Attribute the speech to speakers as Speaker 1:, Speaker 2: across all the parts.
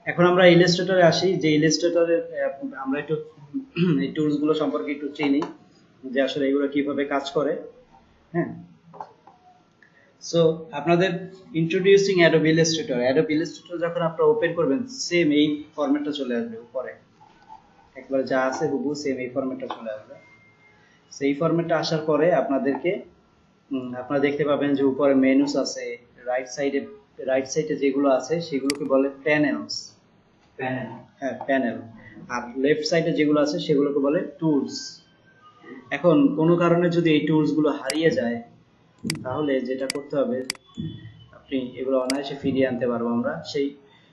Speaker 1: এখন আমরা ইলাস্ট্রেটরে আসি, যে ইলাস্ট্রেটরে আমরা একটু এই টুলস গুলো সম্পর্কে একটু চিনি যে আসলে এগুলো কিভাবে কাজ করে। হ্যাঁ, সো আপনাদের introducing Adobe Illustrator. Adobe Illustrator যখন আপনারা ওপেন করবেন, সেম এই ফরম্যাটটা চলে আসবে উপরে, একবার যা আছে হুবহু সেম এই ফরম্যাটটা চলে আসবে। সেই ফরম্যাটটা আসার পরে আপনাদেরকে আপনারা দেখতে পাবেন যে উপরে মেনুস আছে, রাইট সাইডে যেগুলো আছে সেগুলোকে বলে প্যানেলস। হ্যাঁ, প্যানেল। আর লেফট সাইডে যেগুলো আছে সেগুলোকে বলে টুলস। এখন কোনো কারণে যদি এই টুলস গুলো হারিয়ে যায়, তাহলে যেটা করতে হবে, আপনি এগুলো অনায়াসে ফিরিয়ে আনতে পারবো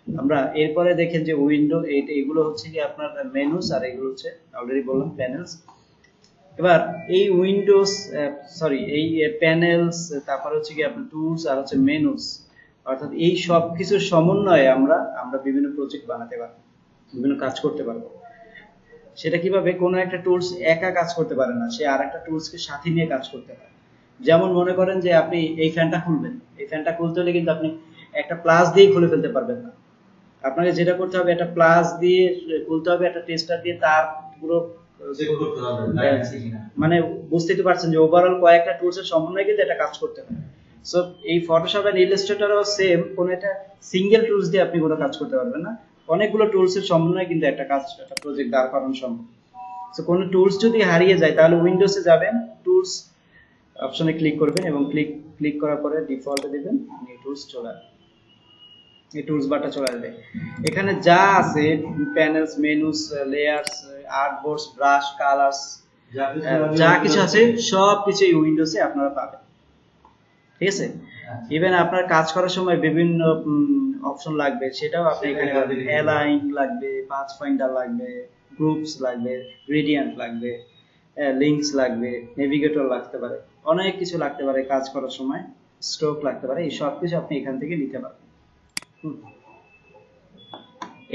Speaker 1: আমরা এরপরে দেখেন যে উইন্ডো, এগুলো হচ্ছে কি আপনার মেনুস, আর এগুলো হচ্ছে অলরেডি বললাম প্যানেলস। এবার এই উইন্ডোজ এই প্যানেলস, তারপর হচ্ছে কি আপনার টুলস, আর হচ্ছে মেনুস, অর্থাৎ এই সব কিছুর সমন্বয়ে আমরা বিভিন্ন প্রজেক্ট বানাতে পারবো, বিভিন্ন কাজ করতে পারবো। সেটা কিভাবে? কোনো একটা টুলস একা কাজ করতে পারে না, সে আর একটা টুলসকে সাথে নিয়ে কাজ করতে পারে। যেমন মনে করেন যে আপনি এই ফ্যানটা খুলবেন, এই ফ্যানটা খুলতে হলে কিন্তু আপনি একটা প্লাস দিয়ে খুলে ফেলতে পারবেন না। আপনাকে যেটা করতে হবে, একটা প্লাস দিয়ে খুলতে হবে, একটা টেস্টার দিয়ে তার পুরো মানে বুঝতেই তো পারছেন যে ওভারঅল কয়েকটা টুলস এর সমন্বয়ে কিন্তু এটা কাজ করতে হয়। সো এই ফটোশপ এন্ড ইলাস্ট্রেটরও সেম, কোন একটা সিঙ্গেল টুলস দিয়ে আপনি কোনো কাজ করতে পারবেন না, অনেকগুলো টুলস এর সমন্বয়ে কিন্তু একটা প্রজেক্ট দাঁড় করানো সম্ভব। সো কোন টুলস যদি হারিয়ে যায়, তাহলে উইন্ডোজে যাবেন, টুলস অপশনে ক্লিক করবেন এবং ক্লিক করার পরে ডিফল্টে দিবেন, নিউ টুলস চলে আসবে, এই টুলস বারটা চলে আসবে। এখানে যা আছে panels, menus, layers, artboards, brush, colours, যা কিছু আছে সব কিছু এই উইন্ডোজে আপনারা পাবেন। ঠিক আছে? ইভেন আপনার কাজ করার সময় বিভিন্ন অপশন লাগবে, সেটাও আপনি এখানে পাবেন। অ্যালাইন লাগবে, পাথ ফাইন্ডার লাগবে, গ্রুপস লাগবে, গ্রেডিয়েন্ট লাগবে, লিংকস লাগবে, নেভিগেটর লাগতে পারে, অনেক কিছু লাগতে পারে কাজ করার সময়, স্ট্রোক লাগতে পারে, এই সব কিছু আপনি এখান থেকে নিতে পারবেন।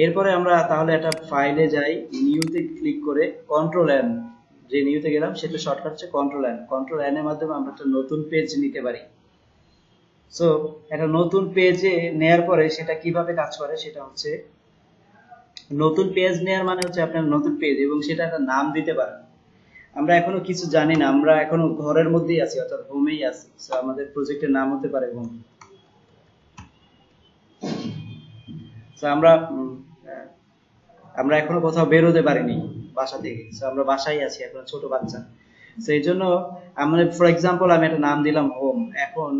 Speaker 1: এরপরে আমরা তাহলে একটা ফাইলে যাই, নিউতে ক্লিক করে কন্ট্রোল এন, যে নিউতে গেলাম সেটা শর্টকাট হচ্ছে কন্ট্রোল এন। কন্ট্রোল এন এর মাধ্যমে আমরা একটা নতুন পেজ নিতে পারি। সো একটা নতুন পেজে নেয়ার পরে সেটা কিভাবে কাজ করে, সেটা হচ্ছে নতুন পেজ নেয়ার মানে হচ্ছে আপনার নতুন পেজ, এবং সেটা একটা নাম দিতে পারেন। আমরা এখনো কিছু জানি না, আমরা এখনো ঘরের মধ্যেই আছি, অর্থাৎ হোমেই আছি। সো আমাদের প্রজেক্টের নাম হতে পারে হোম। সো আমরা এখনো কোথাও বেরোতে পারিনি বাসা থেকে, সো আমরা বাসায় আছি, এখন ছোট বাচ্চা। সেই জন্য আমরা ফর এক্সাম্পল আমি একটা নাম দিলাম হোম। এখন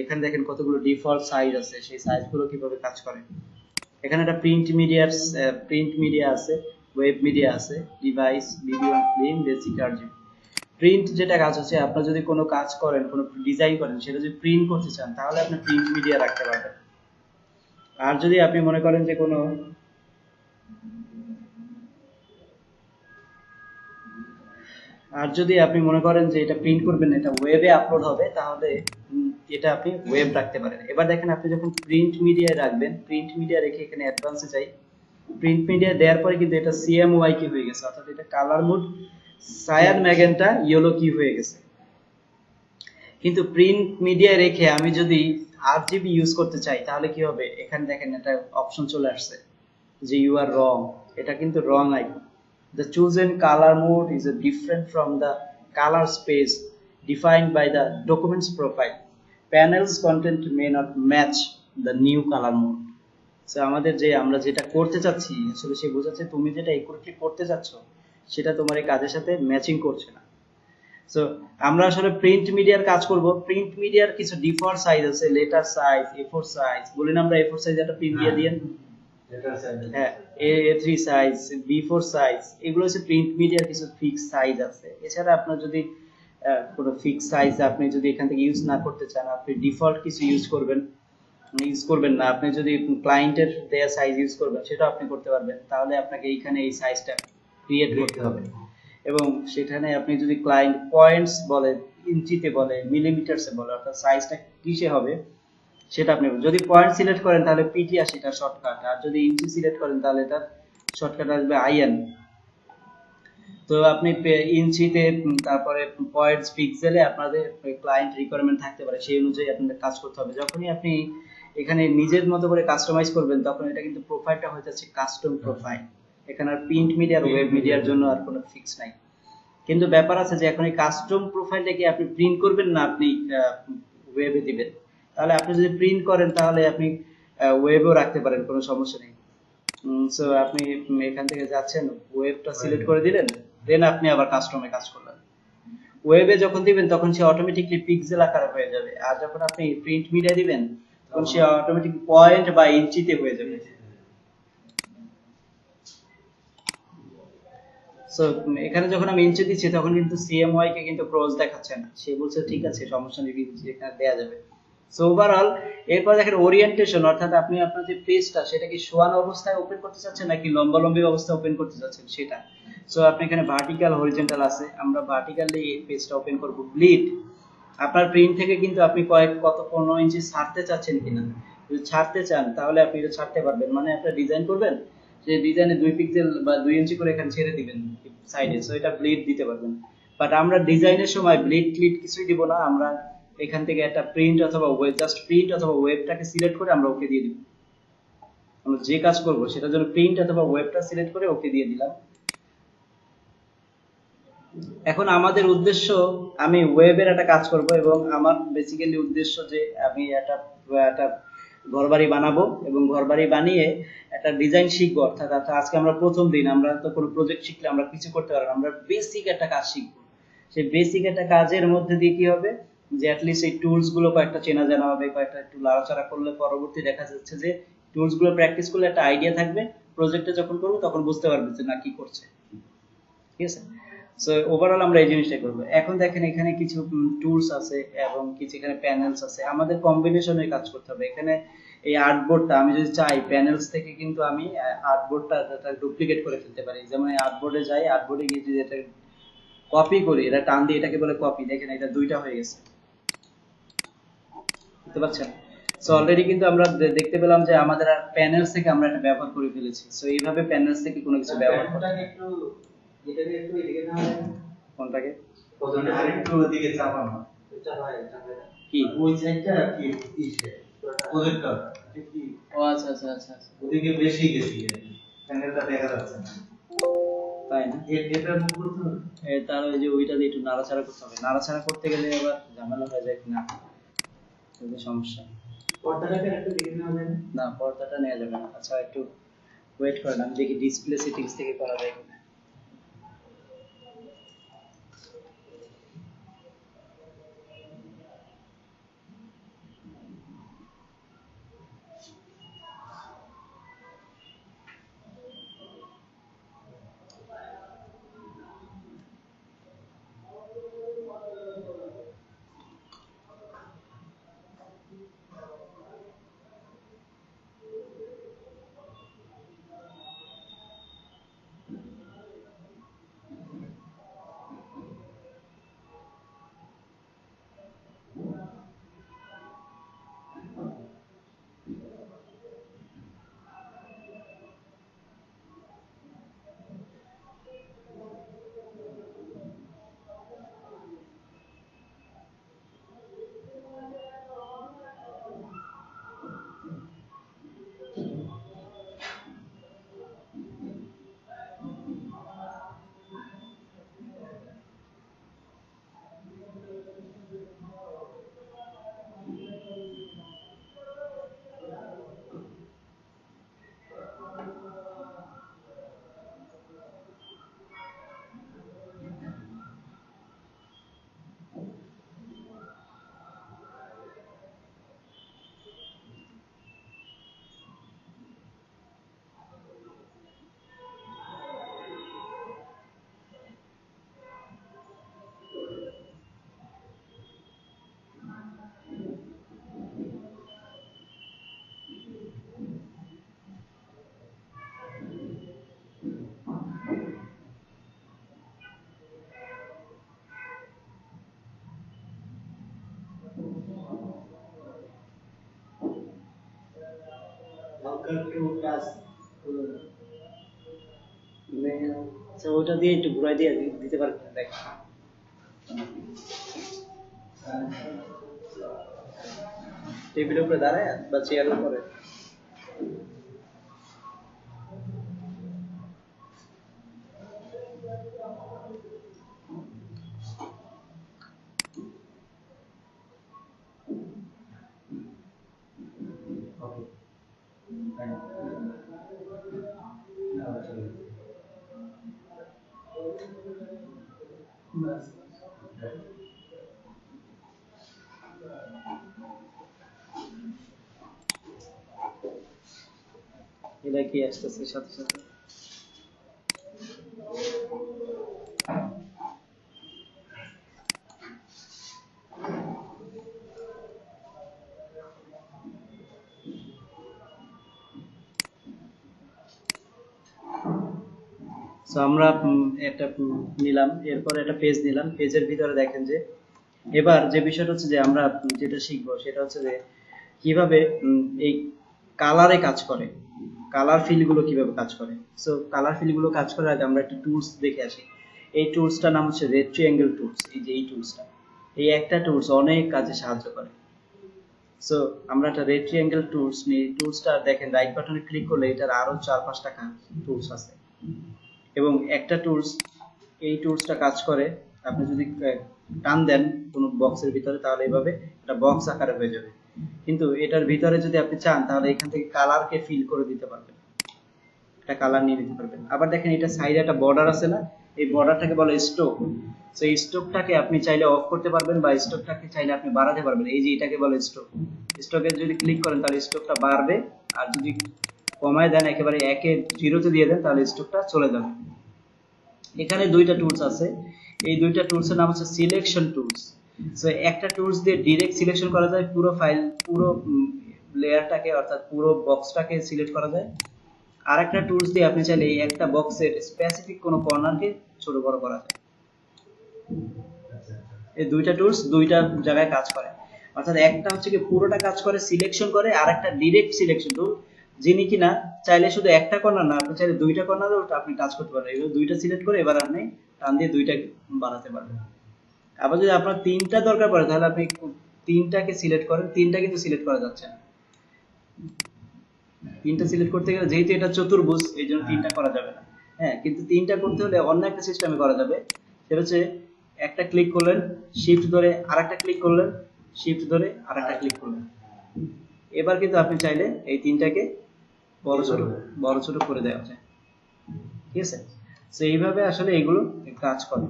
Speaker 1: এখানে দেখেন কতগুলো ডিফল্ট সাইজ আছে, সেই সাইজগুলো কিভাবে কাজ করে। এখানে একটা প্রিন্ট মিডিয়া আছে, ওয়েব মিডিয়া আছে, device, video, film, basic RGB. Print যেটা কাজ হচ্ছে, আপনারা যদি কোনো কাজ করেন, কোনো ডিজাইন করেন, সেটা যদি প্রিন্ট করতে চান, তাহলে আপনি প্রিন্ট মিডিয়া রাখতে পারবেন। আর যদি আপনি মনে করেন যে এটা প্রিন্ট করবেন, এটা ওয়েবে আপলোড হবে, তাহলে এটা আপনি ওয়েব রাখতে পারেন। এবার দেখেন আপনি যখন প্রিন্ট মিডিয়ায় রাখবেন, প্রিন্ট মিডিয়া রেখে এখানে অ্যাডভান্সে যাই, প্রিন্ট মিডিয়া দেওয়ার পরে কিন্তু এটা সিএমওয়াই কি হয়ে গেছে, অর্থাৎ এটা কালার মোড সায়ান ম্যাগেন্টা ইয়েলো কি হয়ে গেছে। কিন্তু প্রিন্ট মিডিয়া রেখে আমি যদি আরজিবি ইউজ করতে চাই, তাহলে কি হবে? এখানে দেখেন একটা অপশন চলে আসছে যে ইউ আর রং, এটা কিন্তু রং icon. The chosen color mode is different from the color space defined by the document's profile. Panel's content may not match the new color mode. So আমরা যেটা করতে চাচ্ছি, আসলে সে বোঝাচ্ছে তুমি যেটা একুরেটলি করতে চাচ্ছ, সেটা তোমার এই কাজের সাথে ম্যাচিং করছে না। সো আমরা আসলে প্রিন্ট মিডিয়ার কাজ করব। প্রিন্ট মিডিয়ার কিছু ডিফল্ট সাইজ আছে, লেটার সাইজ, A4 সাইজ, বলেন আমরা A4 সাইজ একটা প্রিন্ট দিয়ে দিয়েন, হ্যাঁ, A3 সাইজ, B4 সাইজ, এগুলো হচ্ছে প্রিন্ট মিডিয়ার কিছু ফিক্স সাইজ আছে। এছাড়া আপনার যদি কোনো ফিক্স সাইজ আপনি যদি এখান থেকে ইউজ না করতে চান, আপনি ডিফল্ট কিছু ইউজ করবেন না। আপনি যদি ক্লায়েন্টের দেয়া সাইজ ইউজ করবেন, সেটা আপনি করতে পারবেন। তাহলে আপনাকে এইখানে এই সাইজটা ক্রিয়েট করতে হবে, এবং সেখানে আপনি যদি ক্লায়েন্ট পয়েন্টস বলে, ইঞ্চিতে বলে, মিলিমিটারসে বলে, অর্থাৎ সাইজটা কিসে হবে সেটা আপনি যদি পয়েন্ট সিলেক্ট করেন তাহলে পিটি80 এটা শর্টকাট, আর যদি ইঞ্চি সিলেক্ট করেন তাহলে এটা শর্টকাট আসবে আইএন। তো আপনি ইঞ্চিতে, তারপরে পয়েন্টস, পিক্সেলে আপনাদের ক্লায়েন্ট রিকোয়ারমেন্ট থাকতে পারে, সেই অনুযায়ী আপনাদের কাজ করতে হবে। যখনই আপনি এখানে নিজের মতো করে কাস্টমাইজ করবেন, তখন এটা কিন্তু প্রোফাইলটা হয়ে যাচ্ছে কাস্টম প্রোফাইল। এখানে আর প্রিন্ট মিডিয়া আর ওয়েব মিডিয়ার জন্য আর কোনো ফিক্স নাই। কিন্তু ব্যাপার আছে যে এখন এই কাস্টম প্রোফাইলটা কি আপনি প্রিন্ট করবেন না আপনি ওয়েবে দিবেন। তাহলে আপনি যদি প্রিন্ট করেন তাহলে আপনি ওয়েবেও রাখতে পারেন, কোনো সমস্যা নেই। সো আপনি এখান থেকে যাচ্ছেন, ওয়েবটা সিলেক্ট করে দিলেন, দেন আপনি আবার কাস্টমে কাজ করলেন। ওয়েবে যখন দিবেন তখন সে অটোমেটিকলি পিক্সেল আকারে হয়ে যাবে, আর যখন আপনি প্রিন্ট মিডিয়া দিবেন তখন সে অটোমেটিক পয়েন্ট বা ইঞ্চিতে হয়ে যাবে। সো এখানে যখন আমি ইঞ্চি দিচ্ছি তখন কিন্তু সিএমওয়াই কে কিন্তু ক্রস দেখাচ্ছে না, সে বলছে ঠিক আছে সমস্যা নেই, এখানে দেয়া যাবে। সো ওভারঅল এরপর দেখেন ওরিয়েন্টেশন, অর্থাৎ আপনি আপনার যে পেজটা সেটা কি শোয়ানো অবস্থায় ওপেন করতে চাচ্ছেন নাকি লম্বালম্বি অবস্থায় ওপেন করতে চাচ্ছেন সেটা। সো আপনি এখানে ভার্টিক্যাল হরিজন্টাল আছে, আমরা ভার্টিক্যালি পেজটা ওপেন করব। ব্লিড আপনার প্রিন্ট থেকে কিন্তু আপনি কত 15 ইঞ্চি ছাড়তে চাচ্ছেন কিনা, যদি ছাড়তে চান তাহলে আপনি এটা ছাড়তে পারবেন, মানে আপনি ডিজাইন করবেন যে ডিজাইনে 2 পিক্সেল বা 2 ইঞ্চি করে এখানে ছেড়ে দিবেন সাইডে, সো এটা ব্লিড দিতে পারবেন। বাট আমরা ডিজাইনের সময় ব্লিড ক্লিড কিছুই দিব না, আমরা এখান থেকে একটা প্রিন্ট অথবা ওয়েব, জাস্ট প্রিন্ট অথবা ওয়েবটাকে সিলেক্ট করে আমরা ওকে দিয়ে দিব। আমরা যে কাজ করব সেটার জন্য প্রিন্ট অথবা ওয়েবটা সিলেক্ট করে ওকে দিয়ে দিলাম। এখন আমাদের উদ্দেশ্য, আমি ওয়েবের একটা কাজ করব এবং আমার বেসিক্যালি উদ্দেশ্য যে আমি একটা ঘরবাড়ি বানাবো এবং ঘরবাড়ি বানিয়ে একটা ডিজাইন শিখবো। অর্থাৎ আজকে আমরা প্রথম দিন, আমরা তো কোনো প্রজেক্ট শিখলে আমরা কিছু করতে পারবো না, আমরা বেসিক একটা কাজ শিখবো। সেই বেসিক একটা কাজের মধ্যে দিয়ে কি হবে যে অ্যাটলিস্ট এই টুলস গুলো কয়েকটা চেনা জানা হবে, কয়েকটা একটু লাড়াচাড়া করলে পরবর্তী দেখা যাচ্ছে যে টুলস গুলো প্র্যাকটিস করলে একটা আইডিয়া থাকবে, প্রজেক্টে যখন করবো তখন বুঝতে পারবে যে না কি করছে। ঠিক আছে, সো ওভারঅল আমরা এই জিনিসটাই করবো। এখন দেখেন এখানে কিছু টুলস আছে এবং কিছু এখানে প্যানেলস আছে, আমাদের কম্বিনেশনে কাজ করতে হবে। এখানে এই আর্টবোর্ডটা আমি যদি চাই প্যানেলস থেকে কিন্তু আমি আর্টবোর্ডটা ডুপ্লিকেট করে ফেলতে পারি। যেমন এই আর্টবোর্ডে যাই, আর্টবোর্ডে গিয়ে যদি এটা কপি করি, এটা টান দিয়ে এটাকে বলে কপি, দেখেন এটা দুইটা হয়ে গেছে, বুঝতে পারছেন। সো অলরেডি কিন্তু আমরা দেখতে পেলাম যে আমাদের আর প্যানেলস থেকে আমরা এটা ব্যবহার করে ফেলেছি। সো এইভাবে প্যানেলস থেকে কোনো কিছু ব্যবহার করা একটু এটাকে একটু এদিকে না কোনটাকে প্রথমে আরেকটু ওদিকে চাপানো, চাপায় কি ওই সাইডটা কি ইসে প্রজেক্টর কি। ও আচ্ছা আচ্ছা আচ্ছা, ওদিকে বেশি গেছি প্যানেলটা দেখা যাচ্ছে না, তাই না? এটা মুখ করতে হবে, তার ওই যে ওইটা দিয়ে একটু নাড়াচাড়া করতে হবে, নাড়াচাড়া করতে গেলে আবার ঝামেলা হয়ে যায় কিনা, সেটা সমস্যা। পর্দাটাকে একটু দেখে নেওয়া যাবে না, পর্দাটা নেওয়া যাবে না। আচ্ছা একটু ওয়েট করেন, আমি দেখি ডিসপ্লে সেটিংস থেকে করা যায় কিনা। ওটা দিয়ে একটু ঘুরাই দিয়ে দিতে পারবেন, দেখ টেবিলের উপরে দাঁড়ায় বা চেয়ারের উপরে। এটা কি আসতেছে সাথে সাথে? সো আমরা একটা নিলাম, এরপর একটা পেজ নিলাম, পেজের ভিতরে দেখেন যে এবার যে বিষয়টা হচ্ছে যে আমরা যেটা শিখবো সেটা হচ্ছে যে কিভাবে এই কালারে কাজ করে, কালার ফিলগুলো কিভাবে কাজ করে। সো কালার ফিলগুলো কাজ করার আগে আমরা একটা টুলস দেখে আসি। এই টুলসটার নাম হচ্ছে রেড ট্রায়াঙ্গেল টুলস। এই যে এই টুলসটা, এই একটা টুলস অনেক কাজে সাহায্য করে। সো আমরা একটা রেড ট্রায়াঙ্গেল টুলস নিয়ে, টুলসটা দেখেন রাইট বাটনে ক্লিক করলে এটার আরো 4-5টা টুলস আছে এবং একটা টুলস, এই টুলসটা কাজ করে আপনি যদি টান দেন কোনো বক্সের ভিতরে তাহলে এইভাবে একটা বক্স আকারে হয়ে যাবে। কিন্তু এটার ভিতরে যদি আপনি চান তাহলে এখান থেকে কালারকে ফিল করে দিতে পারবেন, একটা কালার নিয়ে নিতে পারবেন। আবার দেখেন এটা সাইডে একটা বর্ডার আছে না, এই বর্ডারটাকে বলে স্ট্রোক। সো এই স্ট্রোকটাকে আপনি চাইলে অফ করতে পারবেন বা স্ট্রোকটাকে চাইলে আপনি বাড়াতে পারবেন। এই যে এটাকে বলে স্ট্রোক। স্ট্রোকে যদি ক্লিক করেন তাহলে স্ট্রোকটা বাড়বে, আর যদি কমায় দেন একেবারে 1-0 দিয়ে দেন তাহলে স্ট্রোকটা চলে যাবে। এখানে দুইটা টুলস আছে, এই দুইটা টুলসের নাম হচ্ছে সিলেকশন টুলস। সো একটা টুলস দিয়ে ডাইরেক্ট সিলেকশন করা যায় পুরো ফাইল, পুরো লেয়ারটাকে অর্থাৎ পুরো বক্সটাকে সিলেক্ট করা যায়। আর একটা টুলস দিয়ে আপনি চাইলে এই একটা বক্সের স্পেসিফিক কোনো কর্নারকে ছোট বড় করা যায়। এই দুইটা টুলস দুইটা জায়গায় কাজ করে, অর্থাৎ একটা হচ্ছে কি পুরোটা কাজ করে সিলেকশন করে, আর একটা ডাইরেক্ট সিলেকশন টুল যিনি কিনা চাইলে শুধু একটা কর্নার না, আপনি চাইলে দুইটা কর্নারও আপনি টাচ করতে পারবেন। এবার দুইটা সিলেক্ট করে এবার আপনি টান দিয়ে দুইটা বানাতে পারবেন। আবার যদি আপনার তিনটা দরকার পড়ে তাহলে আপনি তিনটাকে সিলেক্ট করেন, তিনটা কিন্তু সিলেক্ট করা যাচ্ছে না। তিনটা সিলেক্ট করতে গেলে যেহেতু এটা চতুর্ভুজ এই জন্য তিনটা করা যাবে না। হ্যাঁ, কিন্তু তিনটা করতে হলে অন্য একটা সিস্টেমে করা যাবে। সেটা হচ্ছে একটা ক্লিক করলেন, শিফট ধরে আরেকটা ক্লিক করলেন, শিফট ধরে আরেকটা ক্লিক করলেন। এবার কিন্তু আপনি চাইলে এই তিনটাকে বড় ছোট করে দেওয়া যায়। ঠিক আছে, তো এইভাবে আসলে এগুলো কাজ করে।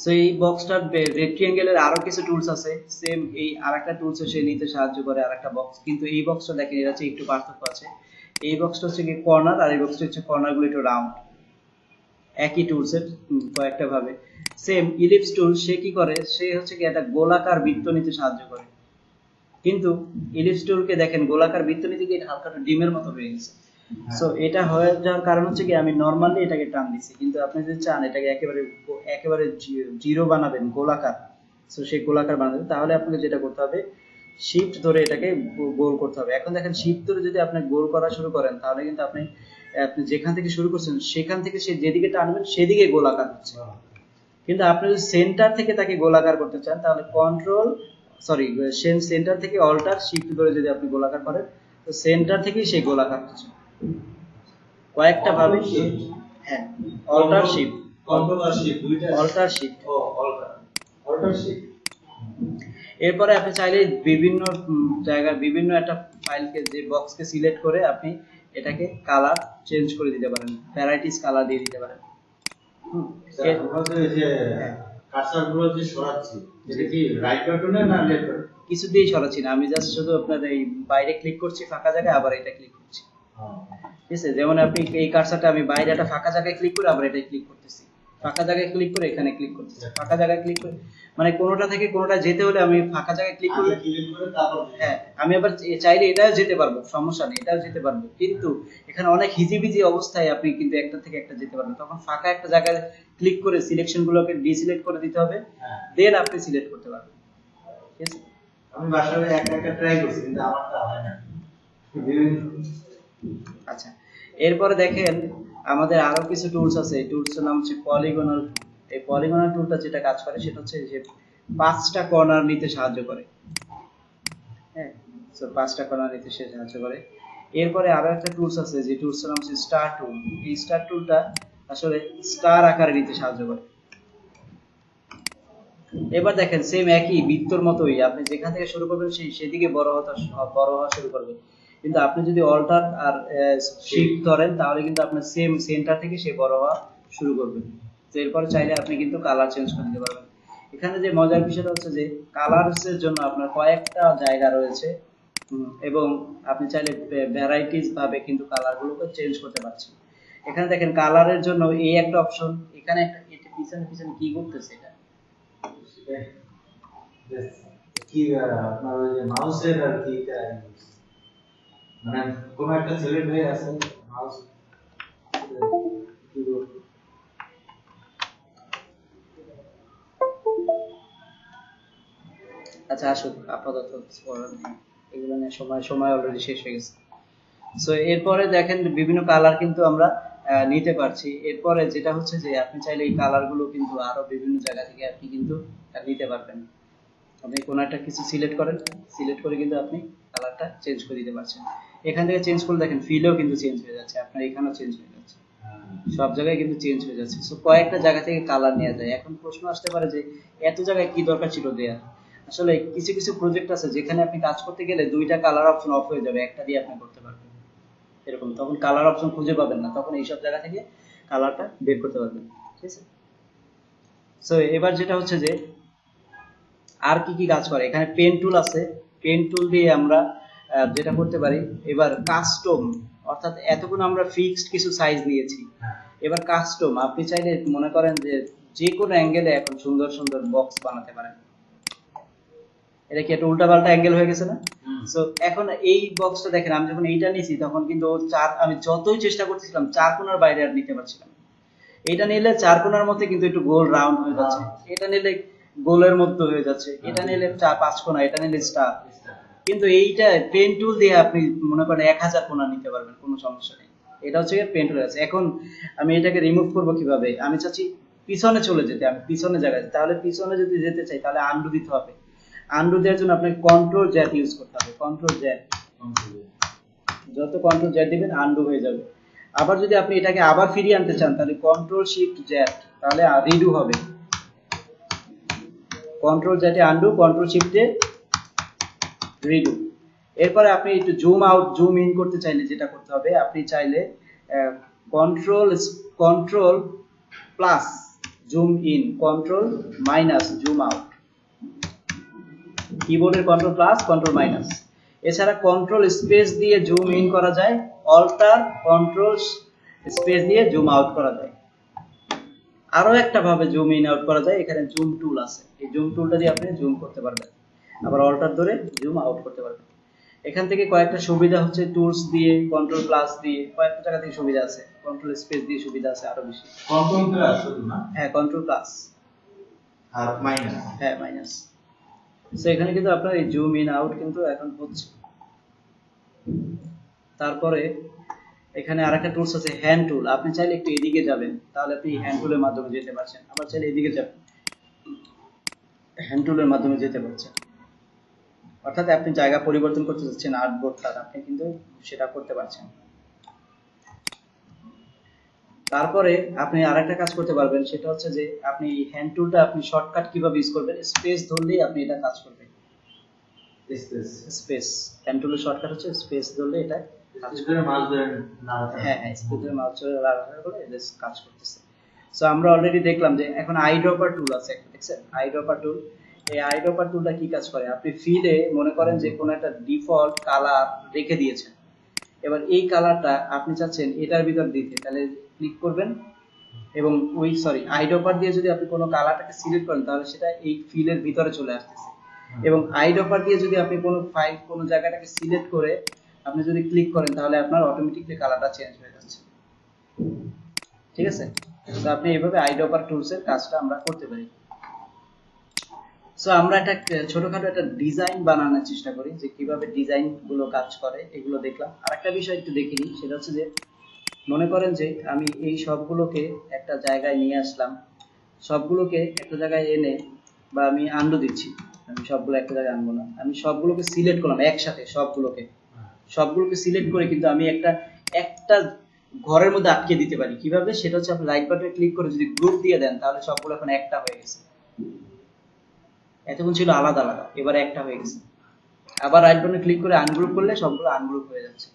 Speaker 1: সো এই বক্সটার রেক্ট্যাঙ্গেলের আরো কিছু টুলস আছে, সেম এই আরেকটা টুলস সে নিতে সাহায্য করে আরেকটা বক্স, কিন্তু এই বক্সটা দেখেন এর আছে একটু পার্থক্য আছে। এই বক্সটা হচ্ছে কি কর্নার, আর এই বক্সটা হচ্ছে কর্নারগুলো একটু রাউন্ড। একই টুলসের কয়েকটা ভাবে। সেম ইলিপস টুল সে কি করে, সে হচ্ছে কি একটা গোলাকার বৃত্ত নিতে সাহায্য করে, কিন্তু ইলিপস টুলকে দেখেন গোলাকার বৃত্ত নিতে গিয়ে হালকা একটু ডিমের মতো হয়ে গেছে। সো এটা হয়ে যাওয়ার কারণ হচ্ছে কি আমি নরমালি এটাকে টান দিছি, কিন্তু আপনি যদি চান এটাকে একেবারে জিরো বানাবেন, গোলাকার, সো সেই গোলাকার বানাবেন তাহলে আপনাকে যেটা করতে হবে শিফট ধরে এটাকে গোল করতে হবে। এখন দেখেন শিফট ধরে যদি আপনি গোল করা শুরু করেন তাহলে কিন্তু আপনি যেখান থেকে শুরু করছেন সেখান থেকে সে যেদিকে টানবেন সেদিকে গোলাকার হচ্ছে। কিন্তু আপনি যদি সেন্টার থেকে তাকে গোলাকার করতে চান তাহলে সেন্টার থেকে অল্টার শিফট ধরে যদি আপনি গোলাকার করেন তো সেন্টার থেকেই সেই গোলাকার হচ্ছে। কয়েকটা ভাবে, হ্যাঁ, অল্টার শিফট, অল্টার শিফট। এরপরে আপনি চাইলে বিভিন্ন জায়গায় বিভিন্ন একটা ফাইলকে যে বক্সকে সিলেক্ট করে আপনি এটাকে কালার চেঞ্জ করে দিতে পারেন, ভ্যারাইটিস কালার দিয়ে দিতে পারেন।
Speaker 2: কার্সারগুলো যে সরাচ্ছি এটা কি রাইট বাটনে না লেফট বাটনে?
Speaker 1: কিছু দিয়ে সরাচ্ছি না, আমি জাস্ট শুধু আপনার এই বাইরে ক্লিক করছি ফাঁকা জায়গায়, আবার এটা ক্লিক করছি। ঠিক আছে, যেমন আপনি এই কার্সারটা আমি বাইরে একটা ফাঁকা জায়গায় ক্লিক করে আবার এটাই ক্লিক করতেছি, ফাঁকা জায়গায় ক্লিক করে এখানে ক্লিক করতেছি, ফাঁকা জায়গায় ক্লিক করে, মানে কোনোটা থেকে কোনোটা যেতে হলে আমি ফাঁকা জায়গায় ক্লিক করে
Speaker 2: তারপর
Speaker 1: হ্যাঁ আমি আবার চাইলে এটাও যেতে পারবো, সমস্যা নেই, এটাও যেতে পারবো। কিন্তু এখানে অনেক হিজিবিজি অবস্থায় আপনি কিন্তু একটা থেকে একটা যেতে পারবেন, তখন ফাঁকা একটা জায়গায় ক্লিক করে সিলেকশন গুলোকে ডিসিলেক্ট করে দিতে হবে, দেন আপনি সিলেক্ট করতে পারবেন। ঠিক আছে,
Speaker 2: আমি বাসায় একটা ট্রাই করছি কিন্তু আমারটা হয় না।
Speaker 1: আচ্ছা, এরপরে দেখেন আমাদের আরো কিছু টুলস আছে, এই টুলসের নাম হচ্ছে পলিগনাল। এই পলিগনাল টুলটা যেটা কাজ করে সেটা হচ্ছে যে 5টা কর্নার নিতে সাহায্য করে। সো 5টা কণা নিতে সে সাহায্য করে। এরপরে আরো একটা টুলস আছে যে টুলসের নাম হচ্ছে স্টার টুল। এই স্টার টুলটা আসলে স্টার আকারে নিতে সাহায্য করে। এবার দেখেন সেম একই বৃত্তর মতোই আপনি যেখান থেকে শুরু করবেন সেদিকে বড় হওয়া শুরু করবে। কিন্তু আপনি যদি অল্টার আর শিফট ধরেন তাহলে কিন্তু আপনার সেম সেন্টার থেকে সে বড় হওয়া শুরু করবে। তো এরপর চাইলে আপনি কিন্তু কালার চেঞ্জ করে দিতে পারবেন। এখানে যে মজার বিষয়টা হচ্ছে যে কালারসের জন্য আপনার কয়েকটা জায়গা রয়েছে এবং আপনি চাইলে ভ্যারাইটিস ভাবে কিন্তু কালারগুলোকে চেঞ্জ করতে পারছেন। এখানে দেখেন কালারের জন্য এই একটা অপশন, এখানে একটা এটা পিছনে পিছনে কি করতেছে এটা
Speaker 2: কি আপনার ওই যে মাউসের আর কি এটা মানে কোন একটা সিলেক্ট হয়ে আছে মাউস
Speaker 1: আচ্ছা আসুক আপাতত এগুলো নিয়ে সময় অলরেডি শেষ হয়ে গেছে। সো এরপরে দেখেন বিভিন্ন কালার কিন্তু আমরা নিতে পারছি। এরপরে যেটা হচ্ছে যে আপনি চাইলে এই কালারগুলো কিন্তু আরো বিভিন্ন জায়গা থেকে আপনি কিন্তু নিতে পারবেন। আপনি কোনো একটা কিছু সিলেক্ট করেন, সিলেক্ট করে কিন্তু আপনি কালারটা চেঞ্জ করে দিতে পারছেন। এখান থেকে চেঞ্জ করলে দেখেন ফিলও কিন্তু চেঞ্জ হয়ে যাচ্ছে, আপনার এখানেও চেঞ্জ হয়ে যাচ্ছে, সব জায়গায় কিন্তু চেঞ্জ হয়ে যাচ্ছে। সো কয়েকটা জায়গা থেকে কালার নেওয়া যায়। এখন প্রশ্ন আসতে পারে যে এত জায়গায় কি দরকার ছিল দেয়া। আসলে কিছু কিছু প্রজেক্ট আছে যেখানে আপনি কাজ করতে গেলে দুইটা কালার অপশন অফ হয়ে যাবে, একটা দিয়ে আপনি করতে পারবেন এরকম, তখন কালার অপশন খুঁজে পাবেন না, তখন এইসব জায়গা থেকে কালারটা বের করতে পারবেন। ঠিক আছে। সো এবার যেটা হচ্ছে যে আর কি কি কাজ করে, এখানে পেন টুল আছে। পেন টুল দিয়ে আমরা যেটা করতে পারি এবার কাস্টম, অর্থাৎ এতক্ষণ আমরা ফিক্সড কিছু সাইজ নিয়েছি, এবার কাস্টম আপনি চাইলে মনে করেন যে যে কোনো অ্যাঙ্গেলে এখন সুন্দর সুন্দর বক্স বানাতে পারেন। এটা কি একটা উল্টাপাল্টা অ্যাঙ্গেল হয়ে গেছে না? সো এখন এই বক্সটা দেখেন, আমি যখন এইটা নিয়েছি তখন কিন্তু আমি যতই চেষ্টা করতেছিলাম চার কোণার বাইরে আর নিতে পারছিলাম। এটা নিলে চার কোণার মধ্যে কিন্তু একটু গোল রাউন্ড হয়ে যাচ্ছে, এটা নিলে গোলের মধ্যে হয়ে যাচ্ছে, এটা নিলে পাঁচ কোণা, এটা নিলে স্টার। কিন্তু এইটা পেন টুল দিয়ে আপনি মনে করেন 1000 কোণা নিতে পারবেন, কোনো সমস্যা নেই। এটা হচ্ছে পেন টুল আছে। এখন আমি এটাকে রিমুভ করব কিভাবে, আমি চাচ্ছি পিছনে চলে যেতে, আমি পিছনে জায়গায়, তাহলে পিছনে যদি যেতে চাই তাহলে আন্ডু দিতে হবে। আন্ডু দেওয়ার জন্য আপনাকে কন্ট্রোল জেড ইউজ করতে হবে, কন্ট্রোল জেড। যত কন্ট্রোল জেড দিবেন আন্ডু হয়ে যাবে। আবার যদি আপনি এটাকে আবার ফিরিয়ে আনতে চান তাহলে কন্ট্রোল শিফট জেড, তাহলে রিডু হবে। কন্ট্রোল জেডে আন্ডু, কন্ট্রোল শিফটে রিডু। এরপরে আপনি একটু জুম আউট জুম ইন করতে চাইলে যেটা করতে হবে, আপনি চাইলে control plus zoom in, control minus zoom out, কিবোর্ডের কন্ট্রোল প্লাস কন্ট্রোল মাইনাস। এছাড়া কন্ট্রোল স্পেস দিয়ে জুম ইন করা যায়, অল্টার কন্ট্রোল স্পেস দিয়ে জুম আউট করা যায়। আরো একটা ভাবে জুম ইন আউট করা যায়, এখানে জুম টুল আছে, এই জুম টুলটা দিয়ে আপনি জুম করতে পারবেন, আবার অল্টার ধরে জুম আউট করতে পারবেন। এখান থেকে কয়েকটা সুবিধা হচ্ছে টুলস দিয়ে, কন্ট্রোল প্লাস দিয়ে, কয়েকটা জায়গা থেকে সুবিধা আছে, কন্ট্রোল স্পেস দিয়ে সুবিধা আছে আরো বেশি।
Speaker 2: কন্ট্রোল প্লাস শুধু না?
Speaker 1: হ্যাঁ কন্ট্রোল প্লাস
Speaker 2: আর মাইনাস।
Speaker 1: হ্যাঁ মাইনাস। সো এখানে কিন্তু আপনার এই জুম ইন আউট কিন্তু এখন হচ্ছে। তারপরে এখানে আরেকটা টুলস আছে হ্যান্ড টুল, আপনি চাইলে একটু এদিকে যাবেন তাহলে আপনি হ্যান্ড টুলের মাধ্যমে যেতে পারছেন, আবার চাইলে এদিকে যাবেন হ্যান্ড টুলের মাধ্যমে যেতে পারছেন। অর্থাৎ আপনি জায়গা পরিবর্তন করতে যাচ্ছেন আর্টবোর্ডটা, আপনি কিন্তু সেটা করতে পারছেন। তারপরে আপনি আরেকটা কাজ করতে পারবেন, সেটা হচ্ছে যে আপনি হ্যান্ড টুলটা আপনি শর্টকাট কিভাবে ইউজ করবেন, স্পেস ধরলেই আপনি এটা কাজ করবে। স্পেস হ্যান্ড টুলের শর্টকাট হচ্ছে স্পেস ধরলে এটা কাজ করবে।
Speaker 2: মাউস ধরে
Speaker 1: হ্যাঁ হ্যাঁ স্পেস ধরে মাউস ধরে লাগানোর পরে এটা কাজ করতেছে। সো আমরা অলরেডি দেখলাম যে এখন আইড্রপার টুল আছে, দেখছেন আইড্রপার টুল। এই আইড্রপার টুলটা কি কাজ করে, আপনি ফিলে মনে করেন যে কোনো একটা ডিফল্ট কালার রেখে দিয়েছেন, এবার এই কালারটা আপনি চাচ্ছেন এটার ভিতর দিতে, তাহলে ক্লিক করবেন এবং ওই আইড্রপার দিয়ে যদি আপনি কোনো কালারটাকে সিলেক্ট করেন তাহলে সেটা এই ফিলের ভিতরে চলে আসতেছে। এবং আইড্রপার দিয়ে যদি আপনি কোনো ফাইল কোনো জায়গাটাকে সিলেক্ট করে আপনি যদি ক্লিক করেন তাহলে আপনার অটোমেটিকলি কালারটা চেঞ্জ হয়ে যাচ্ছে। ঠিক আছে, তো আপনি এইভাবে আইড্রপার টুলসের কাজটা আমরা করতে পারি। সো আমরা একটা ছোটখাটো একটা ডিজাইন বানানোর চেষ্টা করি যে কিভাবে ডিজাইন গুলো কাজ করে, এগুলো দেখলাম। আরেকটা বিষয় একটু দেখে নিই, সেটা হচ্ছে যে মনে করেন যে আমি এই সবগুলোকে একটা জায়গায় নিয়ে আসলাম, সবগুলোকে একটা জায়গায় এনে বা আমি আন্ডু দিচ্ছি, আমি সবগুলো একটা জায়গায় আনবো না, আমি সবগুলোকে সিলেক্ট করলাম একসাথে, সবগুলোকে সিলেক্ট করে কিন্তু আমি একটা একটা ঘরের মধ্যে আটকে দিতে পারি। কিভাবে? সেটা হচ্ছে আপনি রাইট বাটনে ক্লিক করে যদি গ্রুপ দিয়ে দেন তাহলে সবগুলো এখন একটা হয়ে গেছে। এতক্ষণ ছিল আলাদা আলাদা, এবার একটা হয়ে গেছে। আবার রাইট বাটনে ক্লিক করে আনগ্রুপ করলে সবগুলো আনগ্রুপ হয়ে যাচ্ছে।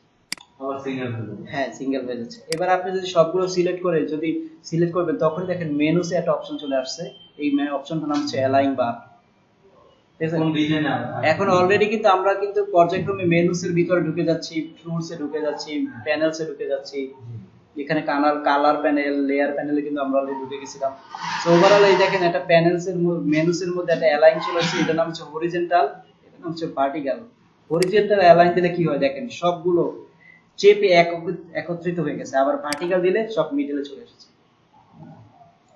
Speaker 2: আবার সিঙ্গেল হয়ে যাবে।
Speaker 1: হ্যাঁ, সিঙ্গেল হয়ে যাচ্ছে। এবার আপনি যদি সবগুলো সিলেক্ট করে যদি সিলেক্ট করবেন তখন দেখেন মেনুতে একটা অপশন চলে আসছে, এই অপশনটার নাম হচ্ছে অ্যালাইন বার।
Speaker 2: কোন ডিজাইন
Speaker 1: এখন অলরেডি কিন্তু আমরা কিন্তু পর্যায়ক্রমে মেনুসের ভিতরে ঢুকে যাচ্ছি, টুলসে ঢুকে যাচ্ছি, প্যানেলসে ঢুকে যাচ্ছি। এখানে কালার প্যানেল, লেয়ার প্যানেলে কিন্তু আমরা অলরেডি ঢুকে গেছিলাম। সো ওভারঅল এই দেখেন একটা মেনুসের মধ্যে একটা অ্যালাইন চলে আসছে, এটার নাম হচ্ছে হরিজন্টাল, এটার নাম হচ্ছে ভার্টিক্যাল। হরিজন্টাল অ্যালাইন দিলে কি হয় দেখেন সবগুলো চেপে একত্রিত হয়ে গেছে, আবার ভার্টিক্যাল দিলে সব মিডলে চলে এসেছে,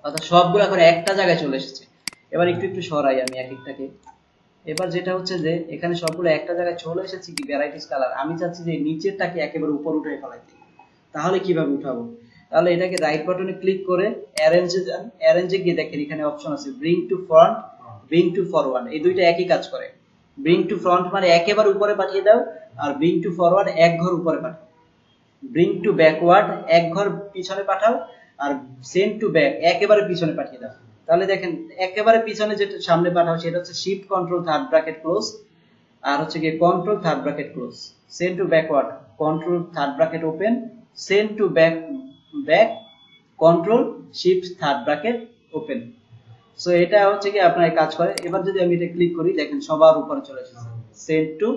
Speaker 1: অর্থাৎ সবগুলো এখন একটা জায়গায় চলে এসেছে। এবার একটু একটু সরাই আমি এক একটাকে। এবার যেটা হচ্ছে যে এখানে সবগুলো একটা জায়গায় চলে এসেছে কি ভ্যারাইটিস কালার, আমি চাচ্ছি যে নিচেরটাকে একেবারে উপর উঠে ফেলাইতে। তাহলে কিভাবে উঠাবো? তাহলে এটাকে রাইট বাটনে ক্লিক করে অ্যারেঞ্জে যান, অ্যারেঞ্জে গিয়ে দেখেন এখানে অপশন আছে bring to front, bring to forward. এই দুইটা একই কাজ করে। ব্রিং টু ফ্রন্ট মানে একেবারে উপরে পাঠিয়ে দাও, আর ব্রিং টু ফরওয়ার্ড এক ঘর উপরে পাঠাও। ব্রিং টু ব্যাকওয়ার্ড এক ঘর পিছনে পাঠাও, আর সেন্ড টু ব্যাক একেবারে পিছনে পাঠিয়ে দাও। তাহলে দেখেন একেবারে পিছনে যেটা সামনে পাঠাও সেটা হচ্ছে shift control third bracket close, আর হচ্ছে কি control third bracket close. Send to backward control third bracket open, send to back control shift third bracket open. So এটা হচ্ছে কি আপনার কাজ করে। এবার যদি আমি এটা ক্লিক করি দেখেন সবার উপরে চলে এসেছে, সেন্ড টু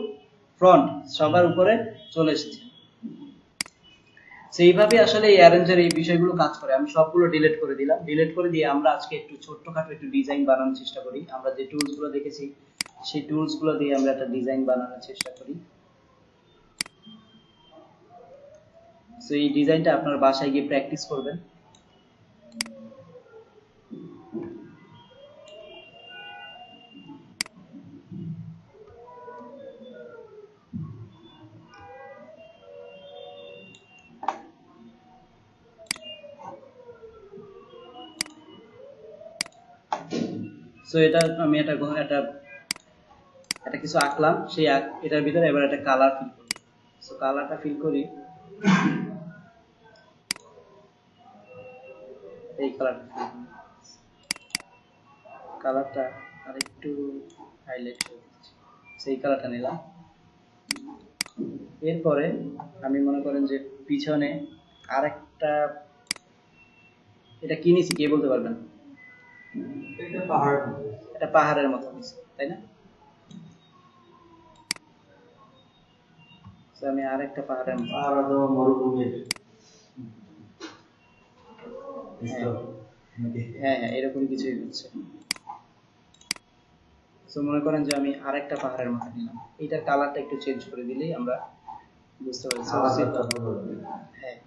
Speaker 1: ফ্রন্ট সবার উপরে চলে এসেছে। সেইভাবে আসলে এই অ্যারেঞ্জের এই বিষয়গুলো কাজ করে। আমি সবগুলো ডিলিট করে দিলাম, ডিলিট করে দিয়ে আমরা আজকে একটু ছোট্টখাটো একটু ডিজাইন বানানোর চেষ্টা করি। আমরা যে টুলস গুলো দেখেছি সেই টুলস গুলো দিয়ে আমরা একটা ডিজাইন বানানোর চেষ্টা করি। সো এই ডিজাইনটা আপনার বাসায় গিয়ে প্র্যাকটিস করবেন। সো এটা আমি একটা কিছু আঁকলাম, সেই এটার ভিতরে এবার একটা কালার ফিল করি। সো কালারটা ফিল করি, এই কালারটা ফিল করি। কালারটা আরেকটু হাইলাইট করে দিচ্ছি, সেই কালারটা নিলাম। এরপরে আমি মনে করেন যে পিছনে আরেকটা, এটা কি নিছি কে বলতে পারবেন? এটা পাহাড়ের মতো নিছি, তাই না? আমি আরেকটা পাহাড়ের মতো,
Speaker 2: মরুভূমির
Speaker 1: হ্যাঁ হ্যাঁ এরকম কিছুই হচ্ছে। তো মনে করেন যে আমি আরেকটা পাহাড়ের মাথা নিলাম, এইটার কালারটা একটু চেঞ্জ করে দিলেই আমরা বুঝতে পারছি। হ্যাঁ,